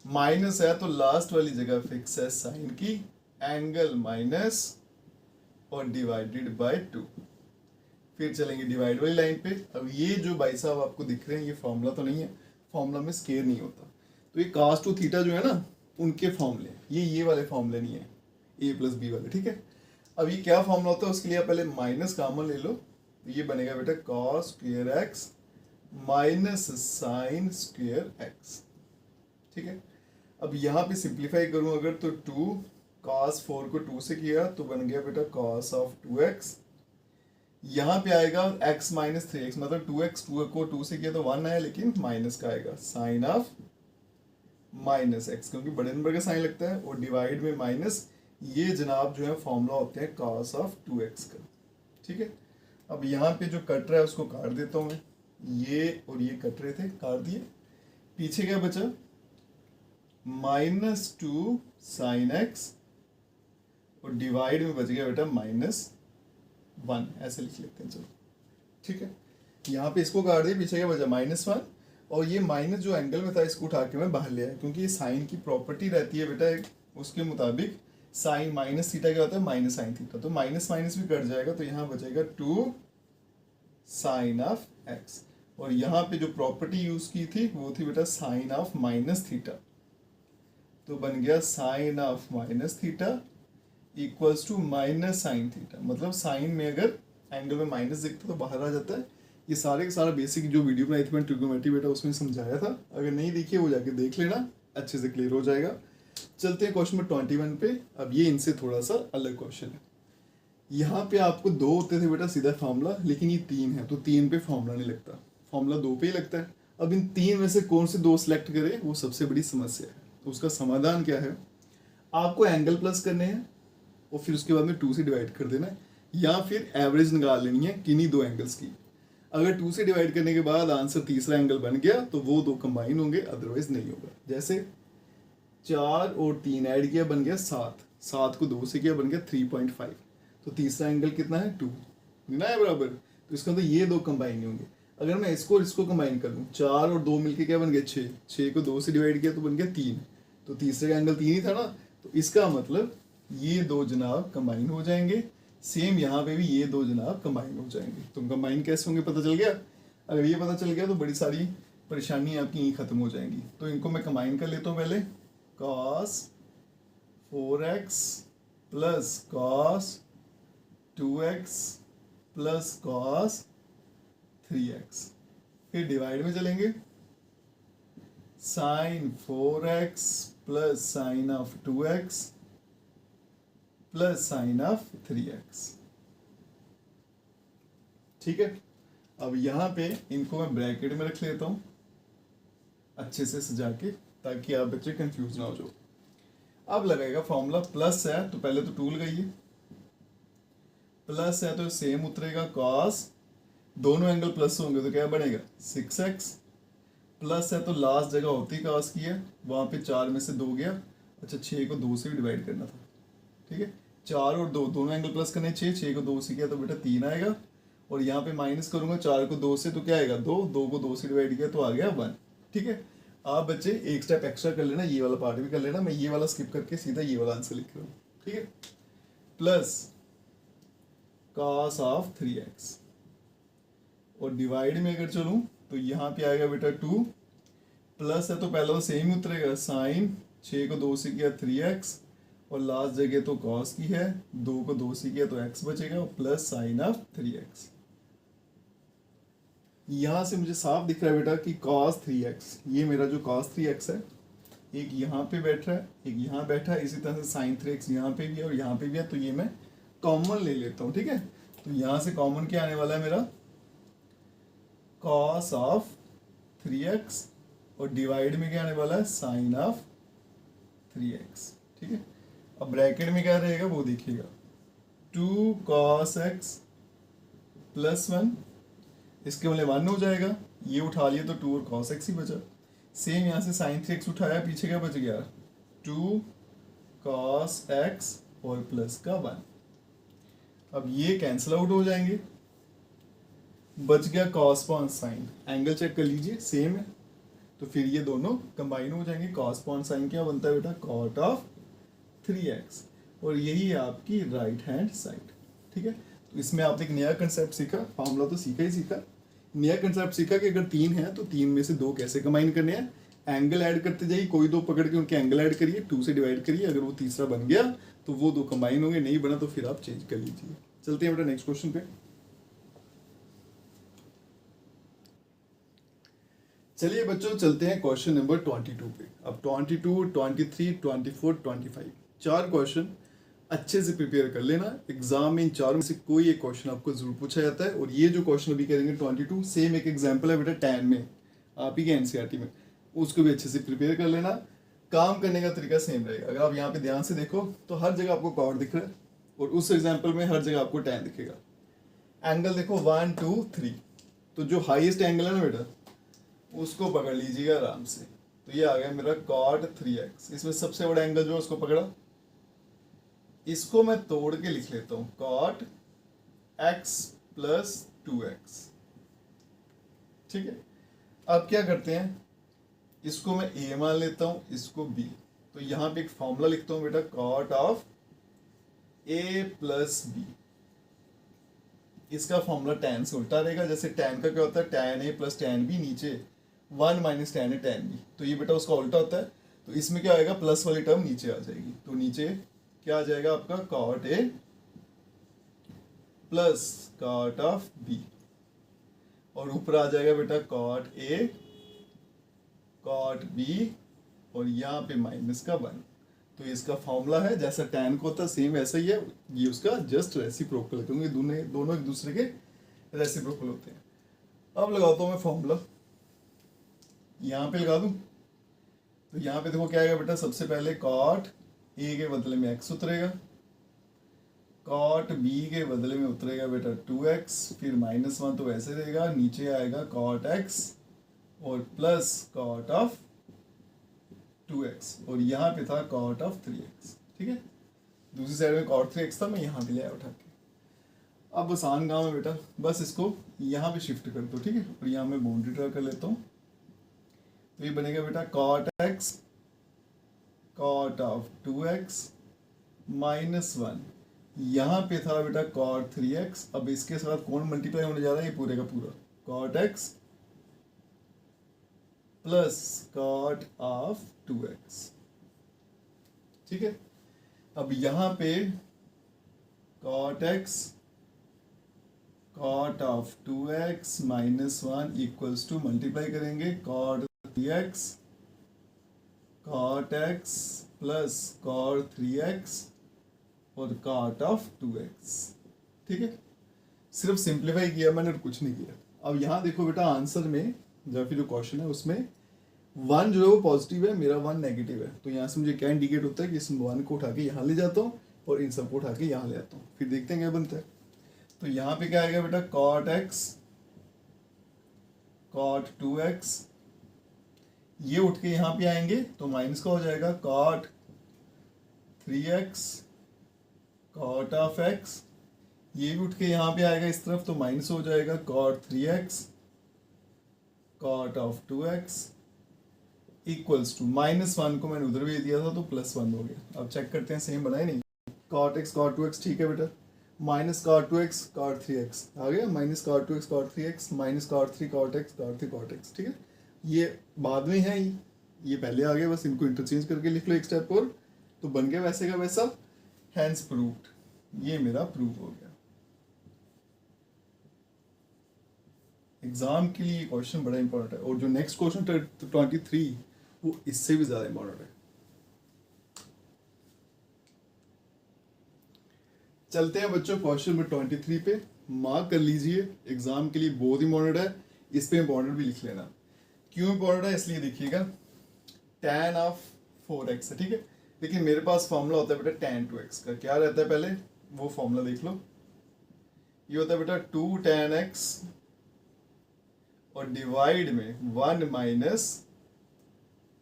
माइनस है तो लास्ट वाली जगह फिक्स है साइन की, एंगल माइनस और डिवाइडेड बाय 2। फिर चलेंगे डिवाइड वाली लाइन पे। अब ये जो भाई साहब आपको दिख रहे हैं ये फॉर्मूला तो नहीं है, फॉर्मूला में स्केयर नहीं होता, तो ये cos 2 थीटा जो है ना उनके फॉर्मूले, ये वाले फॉर्मूले नहीं है, a प्लस बी वाले, ठीक है। अब ये क्या फॉर्मूला होता है उसके लिए आप पहले माइनस कॉमन ले लो, तो ये बनेगा बेटा cos square x minus sign square x, ठीक है। अब यहाँ पे सिंप्लीफाई करूँ अगर तो 2 cos 4 को 2 से किया तो बन गया बेटा cos ऑफ 2x, यहाँ पे आएगा x माइनस 3x, मतलब 2x 2 को 2 से किया तो 1 आया, लेकिन माइनस का आएगा साइन ऑफ माइनस x, क्योंकि बड़े नंबर का साइन लगता है, और डिवाइड में माइनस, ये जनाब जो है फॉर्मूला होते हैं cos ऑफ 2x का, ठीक है। अब यहाँ पे जो कट रहा है उसको काट देता हूँ मैं, ये और ये कट रहे थे, काट दिए, पीछे क्या बचा -2 साइन x, और डिवाइड में बच गया बेटा -1, ऐसे लिख लेते हैं, चलो ठीक है। यहाँ पे इसको काट दिया, पीछे क्या बचा -1, और ये माइनस जो एंगल में था इसको उठा के मैं बाहर ले आया, क्योंकि ये साइन की प्रॉपर्टी रहती है बेटा एक, उसके मुताबिक साइन माइनस थीटा क्या होता है माइनस साइन थीटा, तो माइनस माइनस भी कट जाएगा, तो यहाँ बचेगा 2 साइन ऑफ x, और यहाँ पे जो प्रॉपर्टी यूज की थी वो थी बेटा साइन ऑफ माइनस थीटा, तो बन गया sine of minus theta equals to minus sine theta, मतलब साइन में अगर एंगल में माइनस दिखता तो बाहर आ जाता है। ये सारे का सारा बेसिक जो वीडियो बनाई थी मैंने ट्रिग्नोमेट्री बेटा उसमें समझाया था, अगर नहीं देखिए वो जाके देख लेना, अच्छे से क्लियर हो जाएगा। चलते हैं क्वेश्चन नंबर 21 पे। अब ये इनसे थोड़ा सा अलग क्वेश्चन है, यहाँ पे आपको 2 होते थे बेटा सीधा फॉर्मूला, लेकिन ये 3 है तो 3 पे फॉर्मूला नहीं लगता, फॉर्मूला 2 पे ही लगता है। अब इन 3 में से कौन से 2 सिलेक्ट करें, वो सबसे बड़ी समस्या है। तो उसका समाधान क्या है, आपको एंगल प्लस करने हैं और फिर उसके बाद में 2 से डिवाइड कर देना है, या फिर एवरेज निकाल लेनी है किन्हीं 2 एंगल्स की। अगर 2 से डिवाइड करने के बाद आंसर तीसरा एंगल बन गया तो वो 2 कंबाइन होंगे, अदरवाइज नहीं होगा। जैसे 4 और 3 ऐड किया बन गया 7, 7 को 2 से किया बन गया 3.5, तो तीसरा एंगल कितना है 2, ना है बराबर, तो इसका मतलब ये 2 कंबाइन नहीं होंगे। अगर मैं इसको कंबाइन कर लूँ, 4 और 2 मिलके क्या बन गया 6, 6 को 2 से डिवाइड किया तो बन गया 3, तो तीसरे का एंगल 3 ही था ना, तो इसका मतलब ये 2 जनाब कंबाइन हो जाएंगे। सेम यहाँ पे भी ये 2 जनाब कंबाइन हो जाएंगे। तो कंबाइन कैसे होंगे पता चल गया? अगर ये पता चल गया तो बड़ी सारी परेशानी आपकी यहीं खत्म हो जाएंगी। तो इनको मैं कंबाइन कर लेता हूँ पहले, cos 4x plus cos 2x plus cos 3x, फिर डिवाइड में चलेंगे, sine 4x plus sine of 2x plus sine of 3x, ठीक है। अब यहाँ पे इनको मैं ब्रैकेट में रख लेता हूँ अच्छे से सजा के, ताकि आप बच्चे कंफ्यूज ना हो जाओ। अब लगेगा फॉर्मूला, प्लस है तो पहले तो 2 लगाइए, प्लस है तो सेम उतरेगा cos, दोनों एंगल प्लस होंगे तो क्या बनेगा 6x, प्लस है तो लास्ट जगह होती cos की है, वहाँ पे 4 में से 2 गया, अच्छा 6 को 2 से भी डिवाइड करना था, ठीक है। 4 और 2 दोनों एंगल प्लस करने, 6 को 2 से किया तो बेटा 3 आएगा, और यहाँ पे माइनस करूंगा 4 को 2 से तो क्या आएगा 2, 2 को 2 से डिवाइड किया तो आ गया 1, ठीक है। आप बच्चे एक स्टेप एक्स्ट्रा कर लेना, ये वाला पार्ट भी कर लेना, मैं ये वाला स्किप करके सीधा ये वाला आंसर लिख रहा हूँ, ठीक है। प्लस cos ऑफ 3x, और डिवाइड में अगर चलूँ तो यहाँ पे आएगा बेटा 2, प्लस है तो पहला तो सेम ही उतरेगा, साइन 6 को 2 से किया 3x, और लास्ट जगह तो cos की है, 2 को 2 से किया तो x बचेगा, प्लस साइन ऑफ 3x। यहाँ से मुझे साफ दिख रहा है बेटा कि cos 3x, ये मेरा जो cos 3x है, एक यहाँ पे बैठ रहा है, एक यहाँ बैठा है, इसी तरह से sin 3x यहाँ पे भी है और यहाँ पे भी है, तो ये मैं कॉमन ले लेता हूँ, ठीक है। तो यहाँ से कॉमन क्या आने वाला है मेरा, कॉस ऑफ 3x, और डिवाइड में क्या आने वाला है, साइन ऑफ 3x। ठीक है, अब ब्रैकेट में क्या रहेगा वो देखिएगा, 2 cos x प्लस 1, इसके वाले 1 हो जाएगा, ये उठा लिया तो 2 और cos x ही बचा। सेम यहाँ से साइन 3x उठाया, पीछे क्या बच गया, 2 cos x और प्लस का 1। अब ये कैंसिल आउट हो जाएंगे, बच गया कॉस साइन। एंगल चेक कर लीजिए सेम है, तो फिर ये दोनों कंबाइन हो जाएंगे। कॉस साइन क्या बनता है बेटा, कॉट ऑफ 3x, और यही है आपकी राइट हैंड साइड। ठीक है, तो इसमें आपने एक नया कंसेप्ट सीखा, फार्मूला तो सीखा ही सीखा, नया कंसेप्ट सीखा कि अगर 3 है तो 3 में से 2 कैसे कंबाइन करने हैं। एंगल ऐड करते जाइए, कोई 2 पकड़ के उनके एंगल ऐड करिए, 2 से डिवाइड करिए, अगर वो तीसरा बन गया तो वो 2 कंबाइन होंगे, नहीं बना तो फिर आप चेंज कर लीजिए। चलते हैं बेटा नेक्स्ट क्वेश्चन पे। चलिए बच्चों चलते हैं क्वेश्चन नंबर 22 पे। अब 22, 23, 24, 25 4 क्वेश्चन अच्छे से प्रिपेयर कर लेना। एग्जाम में इन चारों में से कोई एक क्वेश्चन आपको जरूर पूछा जाता है, और ये जो क्वेश्चन अभी करेंगे 22 सेम एक एग्जाम्पल है बेटा 10 में, आप ही के एनसीईआरटी में, उसको भी अच्छे से प्रिपेयर कर लेना। काम करने का तरीका सेम रहेगा। अगर आप यहाँ पे ध्यान से देखो तो हर जगह आपको कॉर्ड दिख रहा है, और उस एग्जाम्पल में हर जगह आपको 10 दिखेगा। एंगल देखो 1, 2, 3, तो जो हाईएस्ट एंगल है ना बेटा उसको पकड़ लीजिएगा आराम से। तो ये आ गया मेरा cot 3x, इसमें सबसे बड़ा एंगल जो है उसको पकड़ा, इसको मैं तोड़ के लिख लेता हूं cot x प्लस 2x। ठीक है, अब क्या करते हैं, इसको मैं a मान लेता हूं, इसको b, तो यहां पे एक फॉर्मूला लिखता हूं बेटा, cot of a plus b। इसका फॉर्मूला tan से उल्टा रहेगा, जैसे tan का क्या होता है, tan a plus tan b, नीचे 1 minus tan a tan b, तो ये बेटा उसका उल्टा होता है। तो इसमें क्या आएगा, प्लस वाली टर्म नीचे आ जाएगी, तो नीचे क्या आ जाएगा आपका cot a plus cot of b, और ऊपर आ जाएगा बेटा cot a cot b, और यहाँ पे माइनस का 1। तो इसका फॉर्मूला है जैसा tan को होता है सेम वैसा ही है, ये उसका जस्ट रेसिप्रोकल, क्योंकि दोनों एक दूसरे के रेसिप्रोकल होते हैं। अब लगाता हूँ मैं फॉर्मूला, यहाँ पे लगा दूं, तो यहाँ पे देखो क्या आएगा बेटा, सबसे पहले cot a के बदले में x उतरेगा, cot b के बदले में उतरेगा बेटा 2x, फिर -1 तो वैसे रहेगा, नीचे आएगा cot x और प्लस cot ऑफ 2x, और यहाँ पे था cot ऑफ 3x। ठीक है, दूसरी साइड में cot 3x था, मैं यहाँ पे ले आया उठा के। अब आसान काम है बेटा, बस इसको यहाँ पे शिफ्ट कर दो। ठीक है, और यहाँ मैं बाउंड्री ड्रा कर लेता हूँ, तो ये बनेगा बेटा cot x cot of 2x -1, यहाँ पे था बेटा cot 3x, अब इसके साथ कौन मल्टीप्लाई होने जा रहा है, ये पूरे का पूरा cot x plus cot of 2x। ठीक है, अब यहाँ पे cot x cot of 2x -1 equals to multiply करेंगे cot 3x cot x plus cot 3x और cot ऑफ 2x। ठीक है, सिर्फ सिंप्लीफाई किया मैंने और कुछ नहीं किया। अब यहाँ देखो बेटा आंसर में जब फिर जो क्वेश्चन है उसमें 1 जो है वो पॉजिटिव है, मेरा 1 नेगेटिव है, तो यहाँ से मुझे क्या इंडिकेट होता है कि इस 1 को उठा के यहाँ ले जाता हूँ और इन सबको उठा के यहाँ ले आता हूँ, फिर देखते हैं क्या बनता है। तो यहाँ पे क्या आएगा बेटा, cot x cot 2x, ये उठ के यहाँ पे आएंगे तो माइनस का हो जाएगा cot 3x cot of x, ये भी उठ के यहाँ पे आएगा इस तरफ तो माइनस हो जाएगा cot 3x cot of 2x equals to -1 को मैंने उधर भेज दिया था तो +1 हो गया। अब चेक करते हैं सेम बनाए नहीं, cot x cot 2x ठीक है बेटा, minus cot 2x cot 3x आ गया, minus cot 2x cot 3x minus cot 3 cot x cot 3 cot x। ठीक है, ये बाद में है, ये पहले आ गया, बस इनको इंटरचेंज करके लिख लो एक स्टेप और, तो बन गया वैसे का वैसा, हैंस प्रूव्ड, ये मेरा प्रूव हो गया। एग्जाम के लिए क्वेश्चन बड़ा इंपॉर्टेंट है, और जो नेक्स्ट क्वेश्चन 23 वो इससे भी ज्यादा इंपॉर्टेंट है। चलते हैं बच्चों क्वेश्चन नंबर 23 पे। मार्क कर लीजिए, एग्जाम के लिए बहुत इंपॉर्टेंट है, इस पे इंपॉर्टेंट भी लिख लेना। क्यों इंपॉर्टेंट है इसलिए देखिएगा, tan ऑफ 4x है, ठीक है। लेकिन मेरे पास फॉर्मूला होता है बेटा tan 2x का, क्या रहता है पहले वो फॉर्मूला देख लो। ये होता है बेटा 2 tan x और डिवाइड में 1 माइनस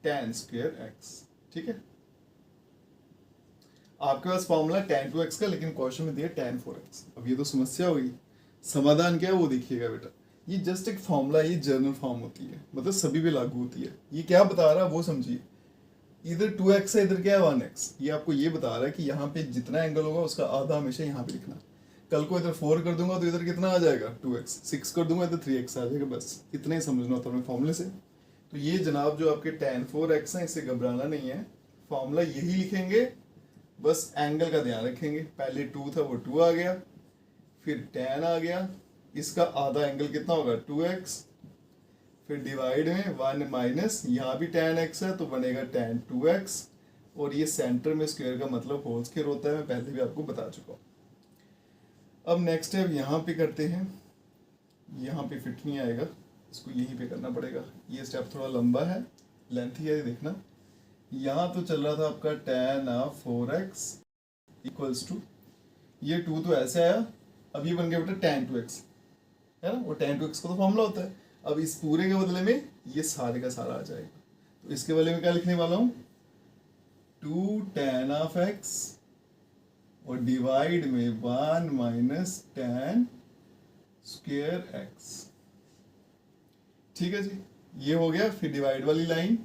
tan स्क्वायर x, ठीक है। आपके पास फॉर्मूला tan 2x का, लेकिन क्वेश्चन में दिया tan 4x। अब ये तो समस्या हुई, समाधान क्या है वो देखिएगा बेटा। ये जस्ट एक फॉर्मूला, ये जर्नल फॉर्म होती है, मतलब सभी पे लागू होती है। ये क्या बता रहा है वो समझिए, इधर 2x है, इधर क्या है 1x। ये आपको ये बता रहा है कि यहाँ पे जितना एंगल होगा उसका आधा हमेशा यहाँ पे लिखना। कल को इधर 4 कर दूंगा तो इधर कितना आ जाएगा 2x, 6 कर दूंगा इधर 3x आ जाएगा, बस इतना ही समझना होता है फॉर्मूले से। तो ये जनाब जो आपके tan 4x है, इसे घबराना नहीं है, फॉर्मूला यही लिखेंगे, बस एंगल का ध्यान रखेंगे। पहले 2 था वो 2 आ गया, फिर tan आ गया, इसका आधा एंगल कितना होगा 2x, फिर डिवाइड में 1 माइनस, यहाँ भी tan x है तो बनेगा tan 2x, और ये सेंटर में स्क्वायर का मतलब होल स्क्वायर होता है, मैं पहले भी आपको बता चुका हूँ। अब नेक्स्ट स्टेप यहाँ पे करते हैं, यहाँ पे फिट नहीं आएगा, इसको यहीं पे करना पड़ेगा। ये स्टेप थोड़ा लंबा है, लेंथी है, देखना। यहाँ तो चल रहा था आपका tan of 4x equals to, ये 2 तो ऐसे आया, अब ये बन गया बेटा tan 2x, है ना। वो tan 2x का तो फॉर्मूला होता है। अब इस पूरे के बदले में ये सारे का सारा आ जाएगा, तो इसके बदले में क्या लिखने वाला हूँ 2 tan ऑफ x और डिवाइड में 1 माइनस tan स्क्वायर x, ठीक है जी। ये हो गया। फिर डिवाइड वाली लाइन,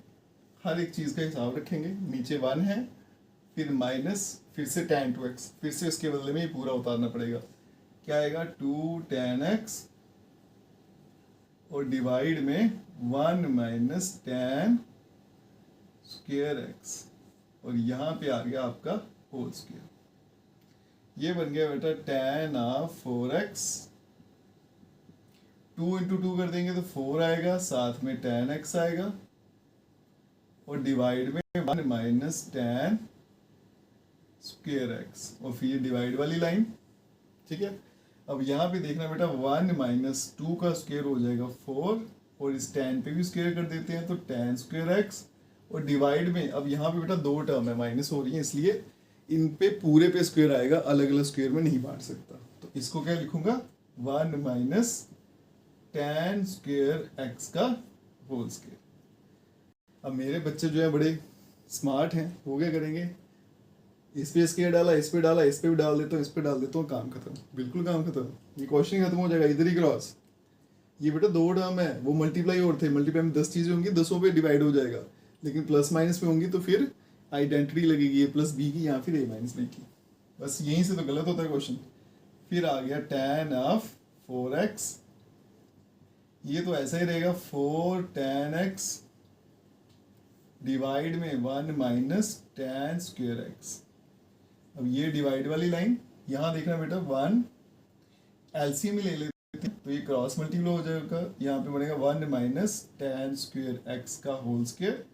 हर एक चीज का हिसाब रखेंगे, नीचे 1 है, फिर माइनस, फिर से tan 2x, फिर से इसके बदले में ये पूरा उतारना पड़ेगा। क्या आएगा 2 tan x और डिवाइड में 1 माइनस tan स्क्वायर x, और यहाँ पे आ गया आपका होल स्क्वायर। ये बन गया बेटा tan ऑफ 4x, 2 इंटू 2 कर देंगे तो 4 आएगा, साथ में tan x आएगा, और डिवाइड में 1 माइनस tan स्क्वायर x, और फिर डिवाइड वाली लाइन, ठीक है। अब यहाँ पे देखना बेटा 1 माइनस 2 का स्क्वायर हो जाएगा 4, और इस tan पे भी स्क्वायर कर देते हैं तो tan स्क्वायर x, और डिवाइड में अब यहाँ पे बेटा 2 टर्म है, माइनस हो रही है, इसलिए इन पे पूरे पे स्क्वायर आएगा, अलग अलग स्क्वायर में नहीं बांट सकता। तो इसको क्या लिखूंगा 1 माइनस tan स्क्वायर x का होल स्क्वायर। अब मेरे बच्चे जो है बड़े स्मार्ट हैं, वो क्या करेंगे, इस पे स्क्वायर डाला, इस पे डाला, इस पे भी डाल देता हूँ, इस पे डाल देता हूँ, काम खत्म, बिल्कुल काम खत्म। ये क्वेश्चन खत्म हो जाएगा, इधर ही क्रॉस। ये बेटा 2 टर्म है, वो मल्टीप्लाई और थे, मल्टीप्लाई में 10 चीजें होंगी, 10 पे डिवाइड हो जाएगा, लेकिन प्लस माइनस पे होंगी तो फिर आइडेंटिटी लगेगी, ए प्लस बी की या फिर ए माइनस बी की। बस यहीं से तो गलत होता है क्वेश्चन। फिर आ गया tan ऑफ 4x, ये तो ऐसा ही रहेगा 4 tan x डिवाइड में 1 माइनस tan स्क्वायर x। अब ये डिवाइड वाली लाइन, यहाँ देखना बेटा 1 एलसीएम में ले लेते हैं तो ये क्रॉस मल्टीप्लाई हो जाएगा, यहाँ पे बनेगा 1 माइनस tan स्क्वायर x का whole square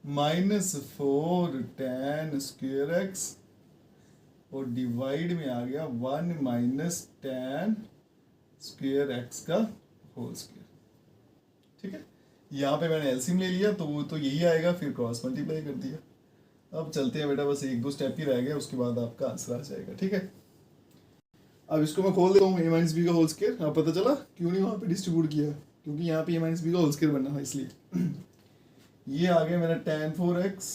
minus 4 tan square x, और डिवाइड में आ गया 1 माइनस tan स्क्वायर x का होल स्क्वायर, ठीक है। यहाँ पे मैंने एलसीएम ले लिया तो वो तो यही आएगा, फिर क्रॉस मल्टीप्लाई कर दिया। अब चलते हैं बेटा, बस 1-2 स्टेप ही रह गए, उसके बाद आपका आंसर आ जाएगा, ठीक है। अब इसको मैं खोल देता हूँ, a माइनस बी का होल स्क्वायर। आप पता चला क्यों नहीं वहाँ पे डिस्ट्रीब्यूट किया, क्योंकि यहाँ पे a माइनस बी का होल स्क्वायर बनना है, इसलिए। ये आ गया मेरा tan 4x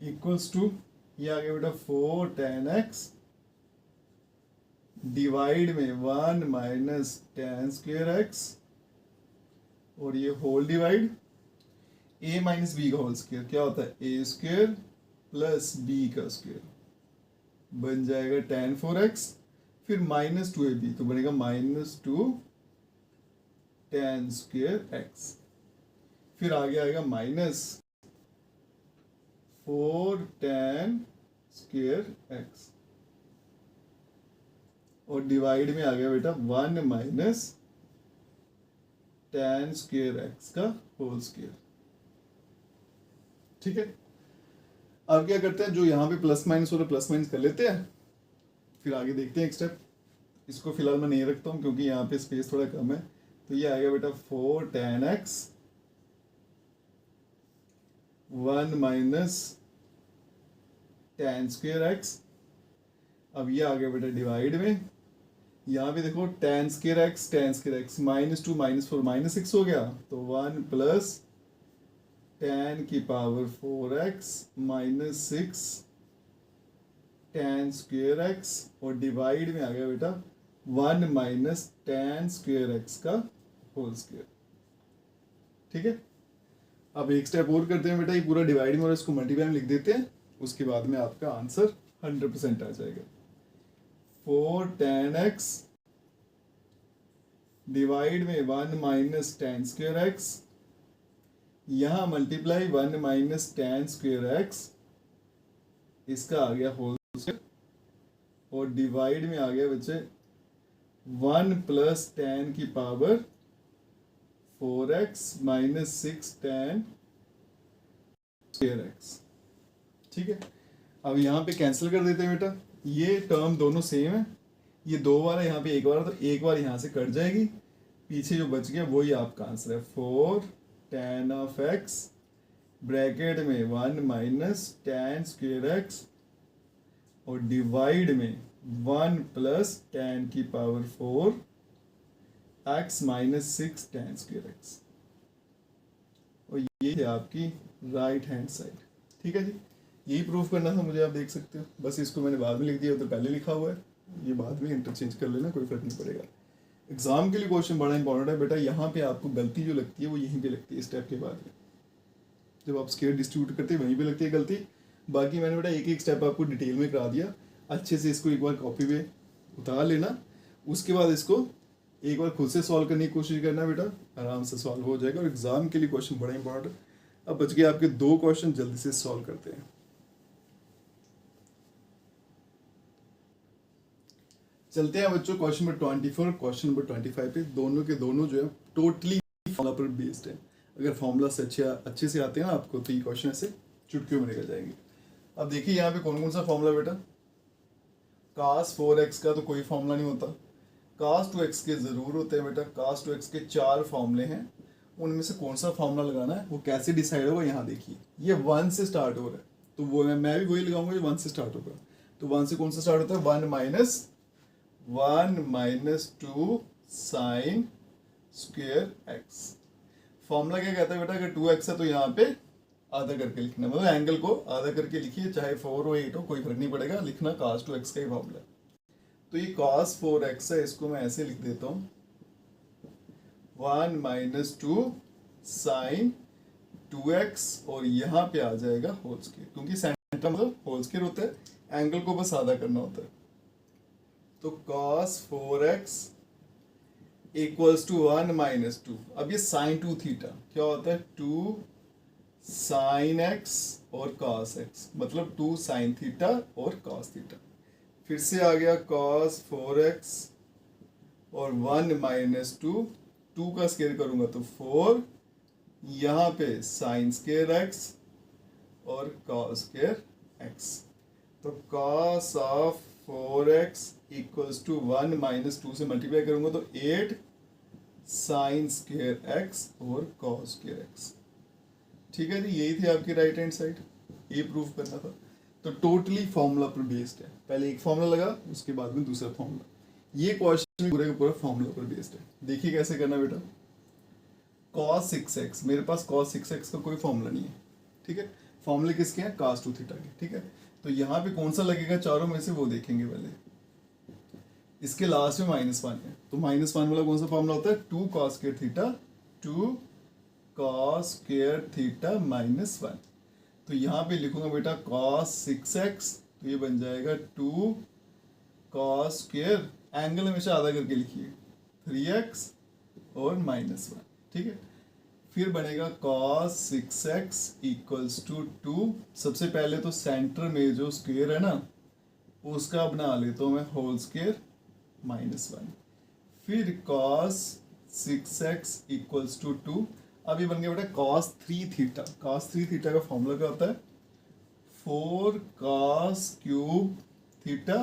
इक्वल्स टू, ये आ गया बेटा 4 tan x डिवाइड में 1 माइनस tan स्क्वायर x, और ये whole divide a minus b का होल स्क्वायर क्या होता है a स्क्वायर प्लस b का स्क्वायर, बन जाएगा tan 4x, फिर माइनस 2ab तो बनेगा माइनस 2 tan स्क्वायर x, फिर आगे आएगा माइनस 4 tan स्क्वायर x, और डिवाइड में आ गया बेटा 1 माइनस tan स्क्वायर x का होल स्क्वायर, ठीक है। अब क्या करते हैं, जो यहाँ पे प्लस माइनस हो रहा है प्लस माइनस कर लेते हैं, फिर आगे देखते हैं एक स्टेप। इसको फिलहाल मैं नहीं रखता हूँ क्योंकि यहाँ पे स्पेस थोड़ा कम है। तो ये आएगा बेटा 4 tan x 1 minus tan square x। अब ये आ गया बेटा डिवाइड में, यहाँ पे देखो tan स्क्वेयर x -2 -4 -6 हो गया, तो 1 प्लस tan की power 4x -6 tan square x, और डिवाइड में आ गया बेटा 1 माइनस tan स्क्वेयर x का होल स्क्वेयर। ठीक है, अब एक स्टेप और करते हैं बेटा, ये पूरा डिवाइड में और इसको मल्टीप्लाई में लिख देते हैं, उसके बाद में आपका आंसर 100% आ जाएगा। 4 tan x डिवाइड में 1 माइनस tan स्क्वेयर x, यहाँ multiply 1 minus tan square x, इसका आ गया होल स्क्वेयर, और डिवाइड में आ गया बच्चे 1 प्लस tan की power 4x minus 6 tan square x। ठीक है, अब यहाँ पे कैंसिल कर देते हैं बेटा, ये टर्म दोनों सेम है, ये 2 बार है, यहाँ पे 1 बार है, तो 1 बार यहाँ से कट जाएगी, पीछे जो बच गया वही आपका आंसर है। 4 tan ऑफ x ब्रैकेट में 1 माइनस tan स्क्वेयर x, और डिवाइड में 1 प्लस tan की power 4 x minus 6 tan square x, और ये है आपकी राइट हैंड साइड। ठीक है जी, यही प्रूफ करना था मुझे, आप देख सकते हो, बस इसको मैंने बाद में लिख दिया, तो पहले लिखा हुआ है, ये बाद में इंटरचेंज कर लेना, कोई फर्क नहीं पड़ेगा। एग्जाम के लिए क्वेश्चन बड़ा इंपॉर्टेंट है बेटा, यहाँ पे आपको गलती जो लगती है वो यहीं पे लगती है, स्टेप के बाद में जब आप स्केयर डिस्ट्रीब्यूट करते हैं वहीं पे लगती है गलती। बाकी मैंने बेटा एक एक स्टेप आपको डिटेल में करा दिया, अच्छे से इसको एक बार कॉपी पे उतार लेना, उसके बाद इसको एक बार खुद से सॉल्व करने की कोशिश करना बेटा, आराम से सॉल्व हो जाएगा। और एग्जाम के लिए क्वेश्चन बड़ा इंपॉर्टेंट है। अब बच गए आपके 2 क्वेश्चन, जल्दी से सॉल्व करते हैं। चलते हैं बच्चों क्वेश्चन नंबर 24 और क्वेश्चन नंबर 25 पे, दोनों के दोनों जो है टोटली फॉर्मूला पर बेस्ड है। अगर फॉर्मूला से अच्छे से आते हैं ना आपको, तो ये क्वेश्चन ऐसे चुटकियों में निकल जाएंगे। अब देखिए यहाँ पे कौन कौन सा फॉर्मूला बेटा, cos 4x का तो कोई फॉर्मूला नहीं होता, cos 2x के जरूर होते हैं बेटा। cos 2x के 4 फॉर्मूले हैं, उनमें से कौन सा फॉर्मूला लगाना है वो कैसे डिसाइड होगा, यहाँ देखिए ये 1 से स्टार्ट हो रहा है, तो वो मैं भी वही लगाऊंगा जो 1 से स्टार्ट होगा। तो 1 से कौन सा स्टार्ट होता है, 1 minus 2 sine square x। Formula क्या कहता है बेटा, अगर 2x है तो यहाँ पे आधा करके लिखना, मतलब एंगल को आधा करके लिखिए, चाहे 4 हो 8 हो कोई फर्क नहीं पड़ेगा, लिखना cos 2x का ही फॉर्मूला। तो ये cos 4x है, इसको मैं ऐसे लिख देता हूँ 1 माइनस 2 साइन 2x, और यहाँ पे आ जाएगा होल स्क्वायर, क्योंकि सेंटर मतलब होल स्क्वायर होता है, एंगल को बस आधा करना होता है। तो cos 4x equals to 1 minus 2, अब ये साइन 2 थीटा क्या होता है, 2 साइन x और cos x, मतलब 2 साइन थीटा और cos थीटा। फिर से आ गया cos 4x और 1 माइनस 2, 2 का स्क्वायर करूंगा तो 4, यहाँ पे साइन स्क्वायर x और cos स्क्वायर x। तो cos of 4x equals to 1 minus 2 से मल्टीप्लाई करूंगा तो 8 साइन स्क्वायर x और cos स्क्वायर x। ठीक है जी, यही थी आपकी राइट हैंड साइड, ये प्रूफ करना था। तो टोटली फॉर्मूला पर बेस्ड है, पहले एक फॉर्मूला लगा, उसके बाद में दूसरा फॉर्मूला। ये क्वेश्चन पूरे का पूरा फॉर्मूला पर बेस्ड है। देखिए कैसे करना बेटा, cos 6x, मेरे पास cos 6x का कोई फॉर्मूला नहीं है, ठीक है, फॉर्मूले किसके हैं, cos 2 थीटा के। ठीक है, तो यहाँ पे कौन सा लगेगा चारों में से वो देखेंगे पहले। इसके लास्ट में -1 है, तो -1 वाला कौन सा फॉर्मूला होता है, 2 cos square theta 2 cos square theta -1। तो यहाँ पे लिखूंगा बेटा cos 6x, तो ये बन जाएगा 2 cos स्क्वायर, एंगल हमेशा आधा करके लिखिए, 3x और -1। ठीक है, फिर बनेगा cos 6x इक्वल्स टू 2, सबसे पहले तो सेंटर में जो स्क्वायर है ना उसका बना लेता हूँ मैं होल स्क्वायर -1, फिर cos 6x इक्वल्स टू 2। अब ये बन गया बेटा cos 3 थीटा। cos 3 थीटा का फॉर्मूला क्या होता है, 4 cos cube theta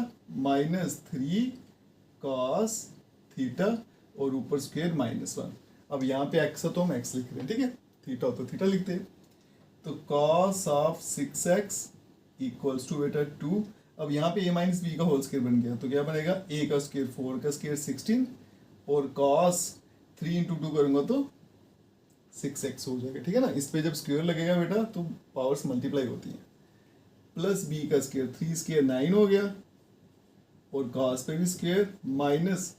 minus 3 cos theta और ऊपर स्क्वायर -1। अब यहाँ पे एक्स है तो हम एक्स लिख रहे हैं, ठीक है, थीटा हो तो थीटा लिखते हैं। तो cos of 6x equals to बेटा 2। अब यहाँ पे a माइनस बी का होल स्क्वायर बन गया तो क्या बनेगा, a का स्क्वायर 4 का स्क्वायर 16 और cos 3 इंटू 2 करूँगा तो 6x हो जाएगा, ठीक है ना। इस पे जब स्क्वायर लगेगा बेटा तो पावर्स मल्टीप्लाई होती हैं। प्लस b का स्क्वायर 3 स्क्वायर 9 हो गया और cos पे भी स्क्वायर माइनस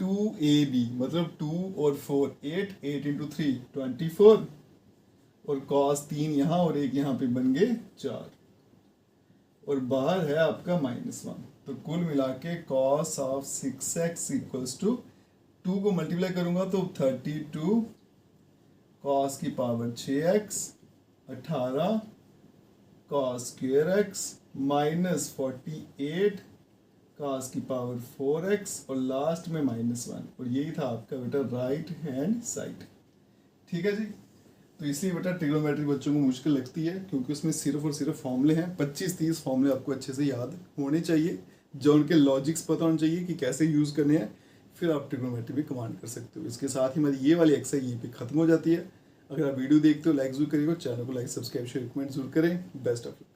2ab मतलब 2 और 4 8 इंटू 3 24 और cos 3 यहाँ और एक यहाँ पे बन गए 4 और बाहर है आपका -1। तो कुल मिला के cos of 6x equals to 2 को मल्टीप्लाई करूंगा तो 32 cos की power 6x 18 cos square x minus 48 cos की पावर 4x और लास्ट में -1 और यही था आपका बेटा राइट हैंड साइड, ठीक है जी। तो इसलिए बेटा ट्रिग्नोमेट्री बच्चों को मुश्किल लगती है क्योंकि उसमें सिर्फ और सिर्फ फॉर्मूले हैं। 25-30 फॉर्मूले आपको अच्छे से याद होने चाहिए, जो उनके लॉजिक्स पता होने चाहिए कि कैसे यूज़ करने हैं, फिर आप ट्रिग्नोमेट्री में कमांड कर सकते हो। इसके साथ ही हमारी ये वाली एक्सरसाइज यहीं पे खत्म हो जाती है। अगर आप वीडियो देखते हो लाइक जरूर करिएगा, चैनल को लाइक सब्सक्राइब शेयर कमेंट जरूर करें। Best of luck.